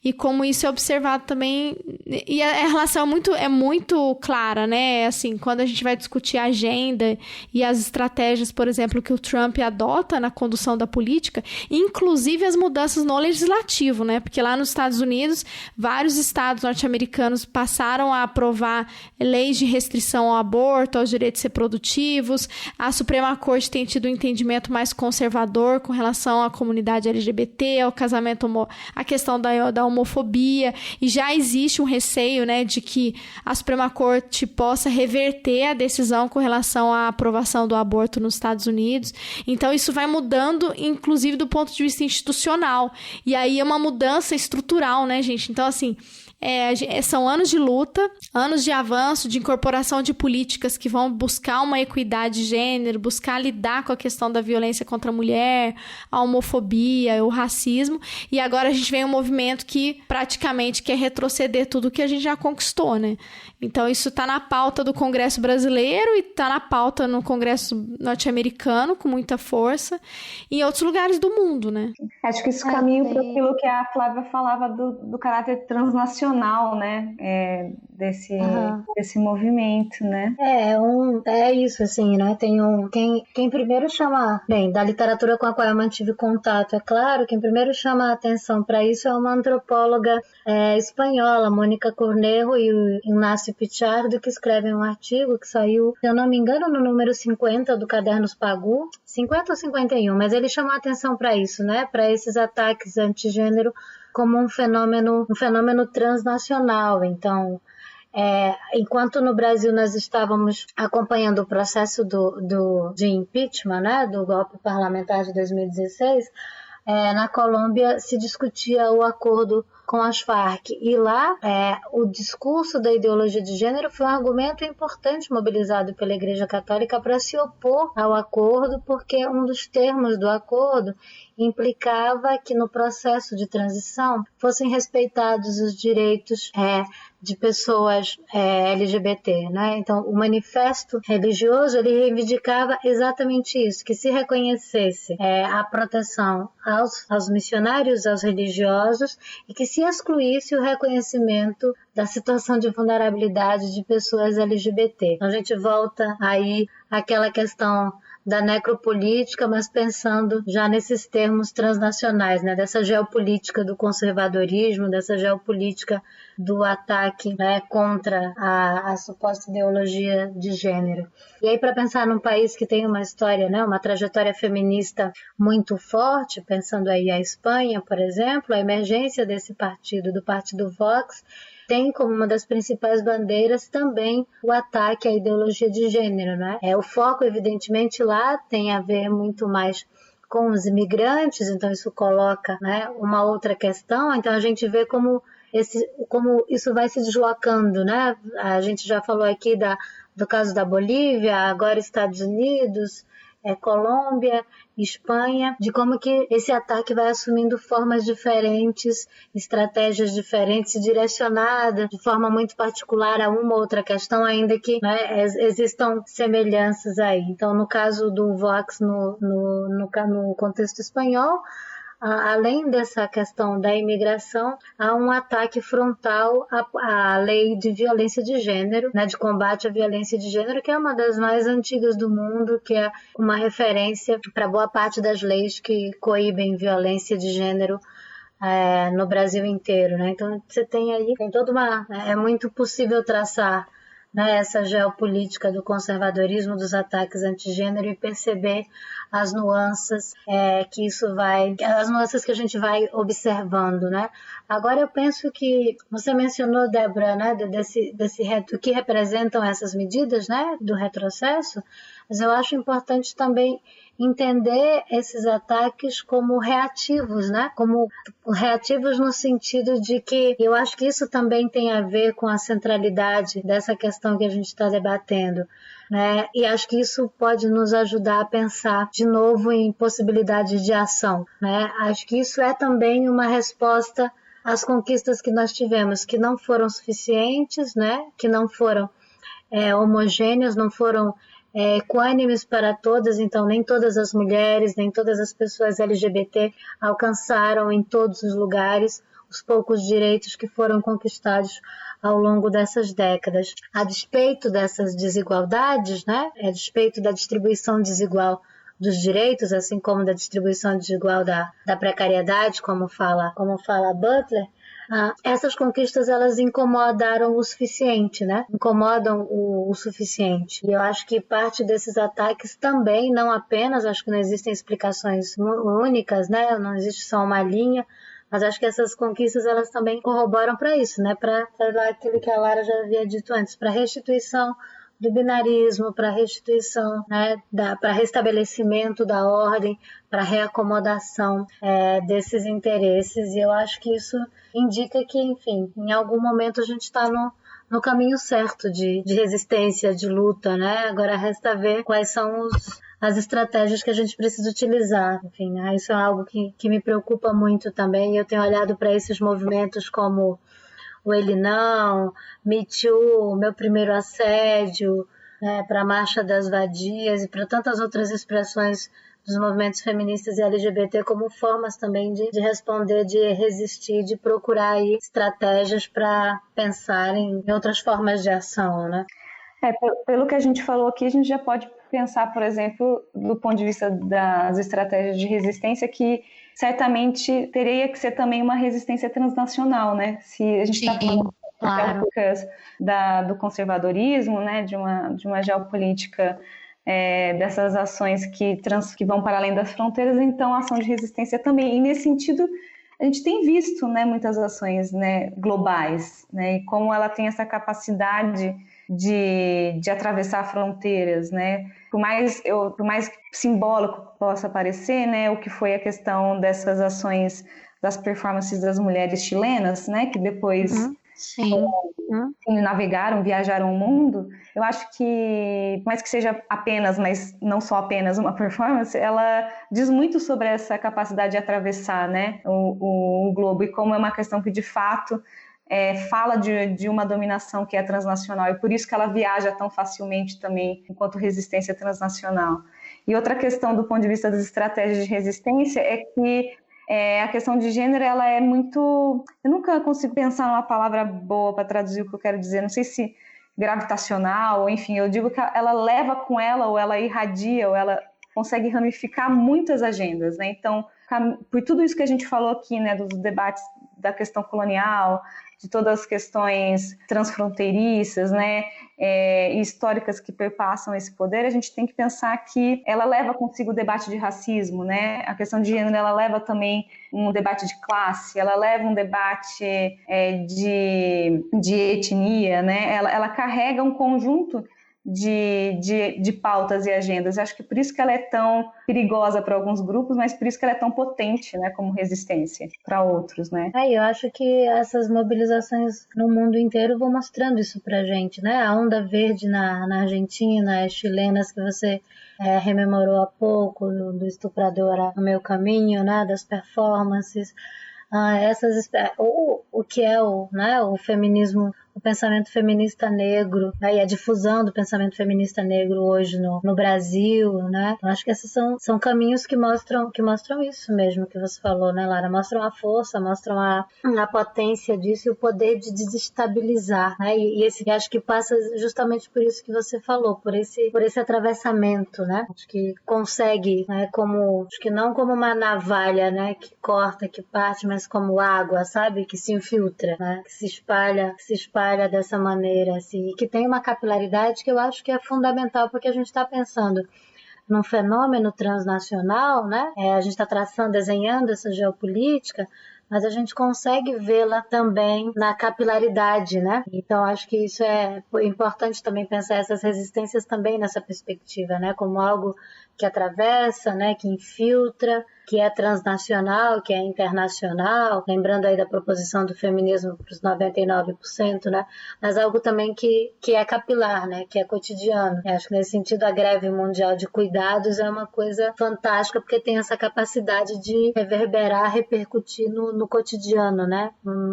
e como isso é observado também, e a relação é muito clara, né? Assim, quando a gente vai discutir a agenda e as estratégias, por exemplo, que o Trump adota na condução da política, inclusive as mudanças no legislativo, né? Porque lá nos Estados Unidos, vários estados norte-americanos passaram a aprovar leis de restrição ao aborto, aos direitos reprodutivos. A Suprema Corte tem tido um entendimento mais conservador com relação à comunidade LGBT, ao casamento, a questão da homofobia, e já existe um receio, né, de que a Suprema Corte possa reverter a decisão com relação à aprovação do aborto nos Estados Unidos. Então isso vai mudando, inclusive do ponto de vista institucional, e aí é uma mudança estrutural, né, gente? Então, assim, são anos de luta, anos de avanço, de incorporação de políticas que vão buscar uma equidade de gênero, buscar lidar com a questão da violência contra a mulher, a homofobia, o racismo, e agora a gente vem um movimento que praticamente quer retroceder tudo que a gente já conquistou, né? Então isso está na pauta do Congresso brasileiro e está na pauta no Congresso norte-americano com muita força e em outros lugares do mundo, né?
Acho que isso caminha para aquilo que a Flávia falava do caráter transnacional, né? Desse movimento, né?
É isso, assim, né? Quem primeiro chama, bem, da literatura com a qual eu mantive contato, é claro, quem primeiro chama a atenção para isso é uma antropóloga espanhola, Mônica Cornejo, e o Ignacio Pichardo, que escrevem um artigo que saiu, se eu não me engano, no número 50 do Cadernos Pagu, 50 ou 51, mas ele chamou a atenção para isso, né? Para esses ataques antigênero como um fenômeno transnacional. Então, enquanto no Brasil nós estávamos acompanhando o processo de impeachment, né, do golpe parlamentar de 2016, na Colômbia se discutia o acordo com as Farc, e lá o discurso da ideologia de gênero foi um argumento importante mobilizado pela Igreja Católica para se opor ao acordo, porque um dos termos do acordo implicava que no processo de transição fossem respeitados os direitos de pessoas LGBT, né? Então, o manifesto religioso, ele reivindicava exatamente isso, que se reconhecesse a proteção aos missionários, aos religiosos, e que se excluísse o reconhecimento da situação de vulnerabilidade de pessoas LGBT. Então, a gente volta aí àquela questão da necropolítica, mas pensando já nesses termos transnacionais, né? Dessa geopolítica do conservadorismo, dessa geopolítica do ataque, né, contra a suposta ideologia de gênero. E aí, para pensar num país que tem uma história, né, uma trajetória feminista muito forte, pensando aí a Espanha, por exemplo, a emergência desse partido, do Partido Vox, tem como uma das principais bandeiras também o ataque à ideologia de gênero, né? O foco, evidentemente, lá tem a ver muito mais com os imigrantes, então isso coloca, né, uma outra questão. Então a gente vê como isso vai se deslocando, né? A gente já falou aqui do caso da Bolívia, agora Estados Unidos, Colômbia, Espanha, de como que esse ataque vai assumindo formas diferentes, estratégias diferentes, direcionadas de forma muito particular a uma ou outra questão, ainda que, né, existam semelhanças aí. Então, no caso do Vox, no contexto espanhol, além dessa questão da imigração, há um ataque frontal à lei de violência de gênero, né, de combate à violência de gênero, que é uma das mais antigas do mundo, que é uma referência para boa parte das leis que coíbem violência de gênero no Brasil inteiro, né? Então você tem toda é muito possível traçar, né, essa geopolítica do conservadorismo, dos ataques antigênero, e perceber as nuances as nuances que a gente vai observando, né? Agora eu penso que você mencionou, Débora, né, do que representam essas medidas, né, do retrocesso, mas eu acho importante também entender esses ataques como reativos, né? Como reativos no sentido de que eu acho que isso também tem a ver com a centralidade dessa questão que a gente está debatendo, né? E acho que isso pode nos ajudar a pensar de novo em possibilidade de ação, né? Acho que isso é também uma resposta às conquistas que nós tivemos, que não foram suficientes, né? Que não foram homogêneas, não foram equânimes para todas, então nem todas as mulheres, nem todas as pessoas LGBT alcançaram em todos os lugares os poucos direitos que foram conquistados ao longo dessas décadas. A despeito dessas desigualdades, né, a despeito da distribuição desigual dos direitos, assim como da distribuição desigual da precariedade, como fala Butler, essas conquistas elas incomodaram o suficiente, né? Incomodam o suficiente. E eu acho que parte desses ataques também, não apenas, acho que não existem explicações únicas, né? Não existe só uma linha, mas acho que essas conquistas elas também corroboram para isso, né? Para aquilo que a Lara já havia dito antes, para restituição do binarismo, para restituição, né, para restabelecimento da ordem, para reacomodação desses interesses. E eu acho que isso indica que, enfim, em algum momento a gente está no caminho certo de resistência, de luta, né? Agora resta ver quais são as estratégias que a gente precisa utilizar. Enfim, né? Isso é algo que me preocupa muito também. Eu tenho olhado para esses movimentos como o Ele Não, Me Too, Meu Primeiro Assédio, né, para a Marcha das Vadias e para tantas outras expressões dos movimentos feministas e LGBT como formas também de responder, de resistir, de procurar aí estratégias para pensar em outras formas de ação, né?
Pelo que a gente falou aqui, a gente já pode pensar, por exemplo, do ponto de vista das estratégias de resistência, que certamente teria que ser também uma resistência transnacional, né? Se a gente está falando do conservadorismo, né? De uma geopolítica dessas ações que vão para além das fronteiras, então a ação de resistência também. E nesse sentido, a gente tem visto, né, muitas ações, né, globais, né? E como ela tem essa capacidade de atravessar fronteiras, né? Por mais simbólico que possa parecer, né, o que foi a questão dessas ações das performances das mulheres chilenas, né, que depois navegaram, viajaram o mundo. Eu acho que, por mais que seja apenas, mas não só apenas uma performance, ela diz muito sobre essa capacidade de atravessar, né, o globo, e como é uma questão que de fato fala de uma dominação que é transnacional, e por isso que ela viaja tão facilmente também enquanto resistência transnacional. E outra questão do ponto de vista das estratégias de resistência é que a questão de gênero, ela é muito... Eu nunca consigo pensar numa palavra boa para traduzir o que eu quero dizer, não sei se gravitacional, ou enfim, eu digo que ela leva com ela, ou ela irradia, ou ela consegue ramificar muitas agendas, né? Então, por tudo isso que a gente falou aqui, né, dos debates da questão colonial, de todas as questões transfronteiriças, né, e históricas que perpassam esse poder, a gente tem que pensar que ela leva consigo o debate de racismo, né? A questão de gênero, ela leva também um debate de classe, ela leva um debate de etnia, né? Ela carrega um conjunto de pautas e agendas. Eu acho que por isso que ela é tão perigosa para alguns grupos, mas por isso que ela é tão potente, né, como resistência para outros, né?
Eu acho que essas mobilizações no mundo inteiro vão mostrando isso pra gente, né? A onda verde na Argentina, as chilenas que você rememorou há pouco, do estuprador No Meu Caminho, né, das performances, o que é o feminismo, o pensamento feminista negro, né, e a difusão do pensamento feminista negro hoje no Brasil, né? Então, acho que esses são caminhos que mostram isso mesmo que você falou, né, Lara? Mostram a força, mostram a potência disso e o poder de desestabilizar, né? E acho que passa justamente por isso que você falou, por esse atravessamento, né? Acho que consegue, né, acho que não como uma navalha, né, que corta, que parte, mas como água, sabe? Que se infiltra, né? Que se espalha dessa maneira, assim, e que tem uma capilaridade que eu acho que é fundamental, porque a gente está pensando num fenômeno transnacional, né? A gente está desenhando essa geopolítica, mas a gente consegue vê-la também na capilaridade, né? Então, acho que isso é importante também pensar essas resistências também nessa perspectiva, né? Como algo que atravessa, né? Que infiltra, que é transnacional, que é internacional, lembrando aí da proposição do feminismo para os 99%, né? Mas algo também que é capilar, né? Que é cotidiano. Eu acho que nesse sentido a greve mundial de cuidados é uma coisa fantástica, porque tem essa capacidade de reverberar, repercutir no cotidiano, né?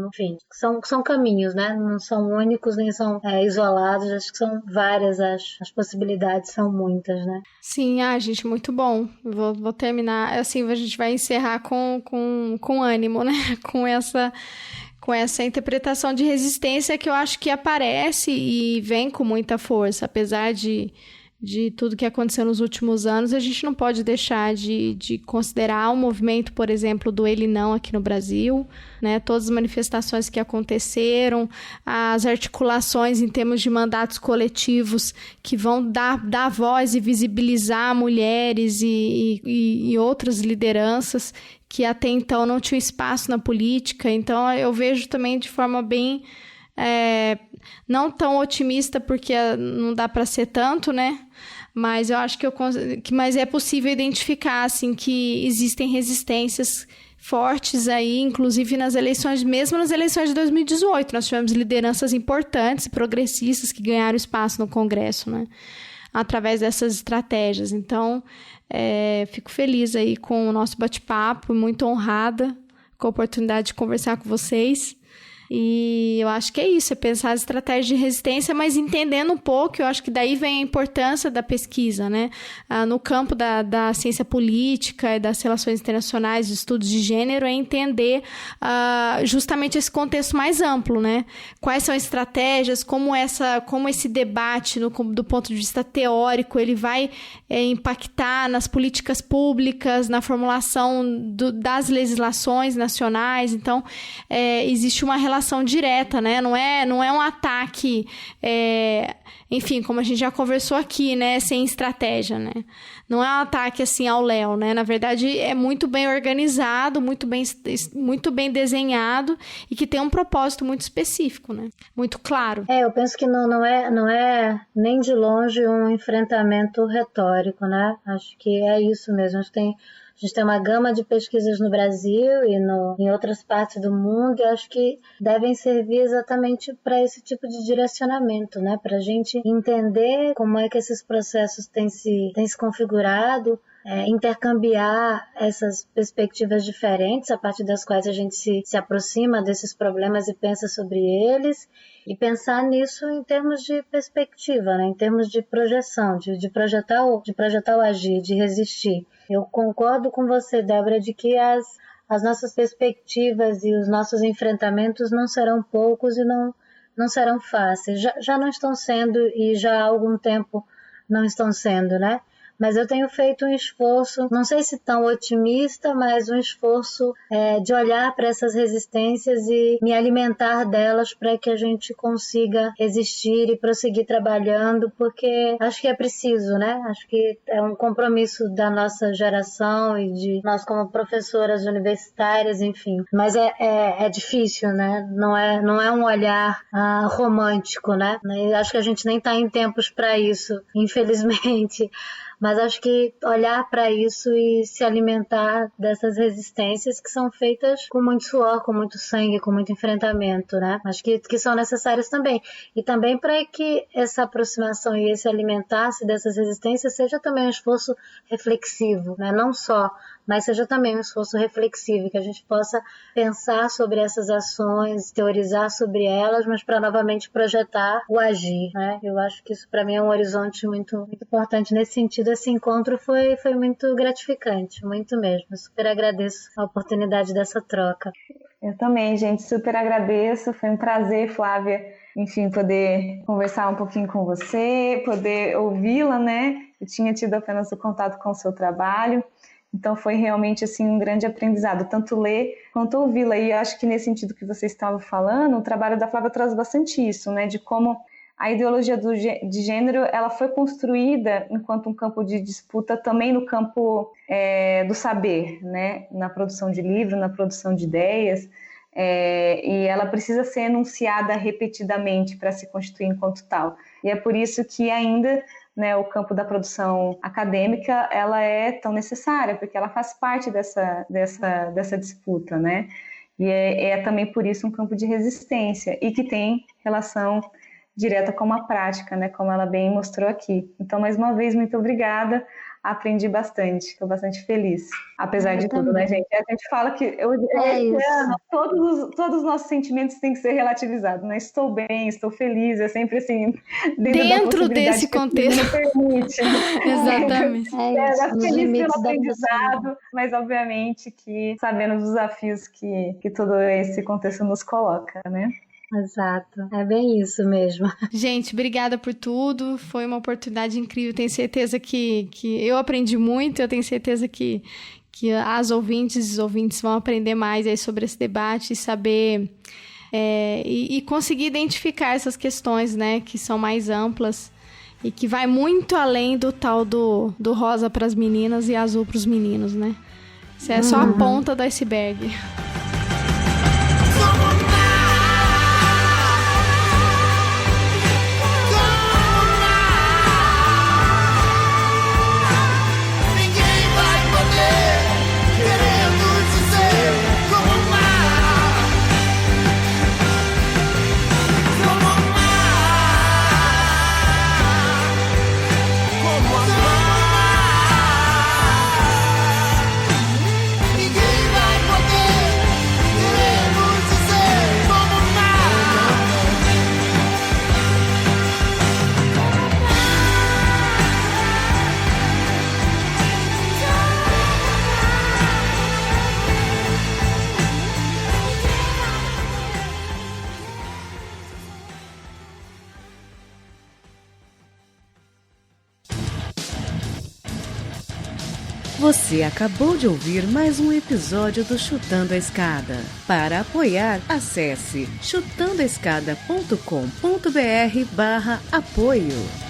Enfim, são caminhos, né? Não são únicos, nem são isolados, acho que são várias, as possibilidades são muitas, né?
Sim, gente, muito bom. Vou terminar, assim, a gente vai encerrar com ânimo, né? Com essa interpretação de resistência que eu acho que aparece e vem com muita força, apesar de tudo que aconteceu nos últimos anos, a gente não pode deixar de considerar o movimento, por exemplo, do Ele Não aqui no Brasil, né? Todas as manifestações que aconteceram, as articulações em termos de mandatos coletivos que vão dar voz e visibilizar mulheres e outras lideranças que até então não tinham espaço na política. Então, eu vejo também de forma bem... não tão otimista, porque não dá para ser tanto, né? Mas eu acho mas é possível identificar, assim, que existem resistências fortes aí, inclusive mesmo nas eleições de 2018, nós tivemos lideranças importantes, progressistas, que ganharam espaço no Congresso, né? Através dessas estratégias. Então, fico feliz aí com o nosso bate-papo, muito honrada com a oportunidade de conversar com vocês. E eu acho que é isso, é pensar as estratégias de resistência, mas entendendo um pouco, eu acho que daí vem a importância da pesquisa, né? No campo da ciência política e das relações internacionais, dos estudos de gênero, é entender justamente esse contexto mais amplo, né? Quais são as estratégias, como esse debate, do ponto de vista teórico, ele vai impactar nas políticas públicas, na formulação das legislações nacionais. Então, existe uma relação direta, né? Não é um ataque, enfim, como a gente já conversou aqui, né? Sem estratégia, né? Não é um ataque assim ao léu, né? Na verdade, é muito bem organizado, muito bem desenhado e que tem um propósito muito específico, né? Muito claro.
Eu penso que não é nem de longe um enfrentamento retórico, né? Acho que é isso mesmo. A gente tem uma gama de pesquisas no Brasil e em outras partes do mundo, e acho que devem servir exatamente para esse tipo de direcionamento, né? Para a gente entender como é que esses processos têm se configurado, intercambiar essas perspectivas diferentes a partir das quais a gente se aproxima desses problemas e pensa sobre eles, e pensar nisso em termos de perspectiva, né? Em termos de projeção, de projetar o agir, de resistir. Eu concordo com você, Débora, de que as nossas perspectivas e os nossos enfrentamentos não serão poucos e não serão fáceis. Já não estão sendo, e já há algum tempo não estão sendo, né? Mas eu tenho feito um esforço, não sei se tão otimista, mas um esforço de olhar para essas resistências e me alimentar delas para que a gente consiga resistir e prosseguir trabalhando, porque acho que é preciso, né? Acho que é um compromisso da nossa geração e de nós como professoras universitárias, enfim. Mas é difícil, né? Não é um olhar romântico, né? Acho que a gente nem está em tempos para isso, infelizmente. Mas acho que olhar para isso e se alimentar dessas resistências que são feitas com muito suor, com muito sangue, com muito enfrentamento, né? Acho que são necessárias também. E também para que essa aproximação e esse alimentar-se dessas resistências seja também um esforço reflexivo, né? Não só, mas seja também um esforço reflexivo, que a gente possa pensar sobre essas ações, teorizar sobre elas, mas para novamente projetar o agir, né? Eu acho que isso para mim é um horizonte muito, muito importante nesse sentido. Esse encontro foi muito gratificante, muito mesmo. Eu super agradeço a oportunidade dessa troca.
Eu também, gente, super agradeço. Foi um prazer, Flávia, enfim, poder conversar um pouquinho com você, poder ouvi-la, né? Eu tinha tido apenas o contato com o seu trabalho. Então foi realmente assim um grande aprendizado, tanto ler quanto ouvi-la. E eu acho que nesse sentido que você estava falando, o trabalho da Flávia traz bastante isso, né? De como a ideologia de gênero ela foi construída enquanto um campo de disputa também no campo do saber, né? Na produção de livros, na produção de ideias. E ela precisa ser enunciada repetidamente para se constituir enquanto tal. E é por isso que ainda, né, o campo da produção acadêmica ela é tão necessária, porque ela faz parte dessa disputa, né? E é também por isso um campo de resistência e que tem relação direta com a prática, né, como ela bem mostrou aqui. Então, mais uma vez, muito obrigada aprendi bastante, estou bastante feliz, apesar de tudo, né, gente? A gente fala que esse ano todos os nossos sentimentos têm que ser relativizados, né? Estou bem, estou feliz, é sempre assim,
dentro desse contexto.
Permite.
Exatamente.
Feliz pelo aprendizado, mas obviamente que sabendo os desafios que todo esse contexto nos coloca, né?
Exato, é bem isso mesmo.
Gente, obrigada por tudo, foi uma oportunidade incrível, tenho certeza que eu aprendi muito, eu tenho certeza que as ouvintes e os ouvintes vão aprender mais aí sobre esse debate e saber e conseguir identificar essas questões, né, que são mais amplas e que vai muito além do tal do rosa para as meninas e azul para os meninos, né? Isso é só a ponta do iceberg.
Você acabou de ouvir mais um episódio do Chutando a Escada. Para apoiar, acesse chutandoaescada.com.br/apoio.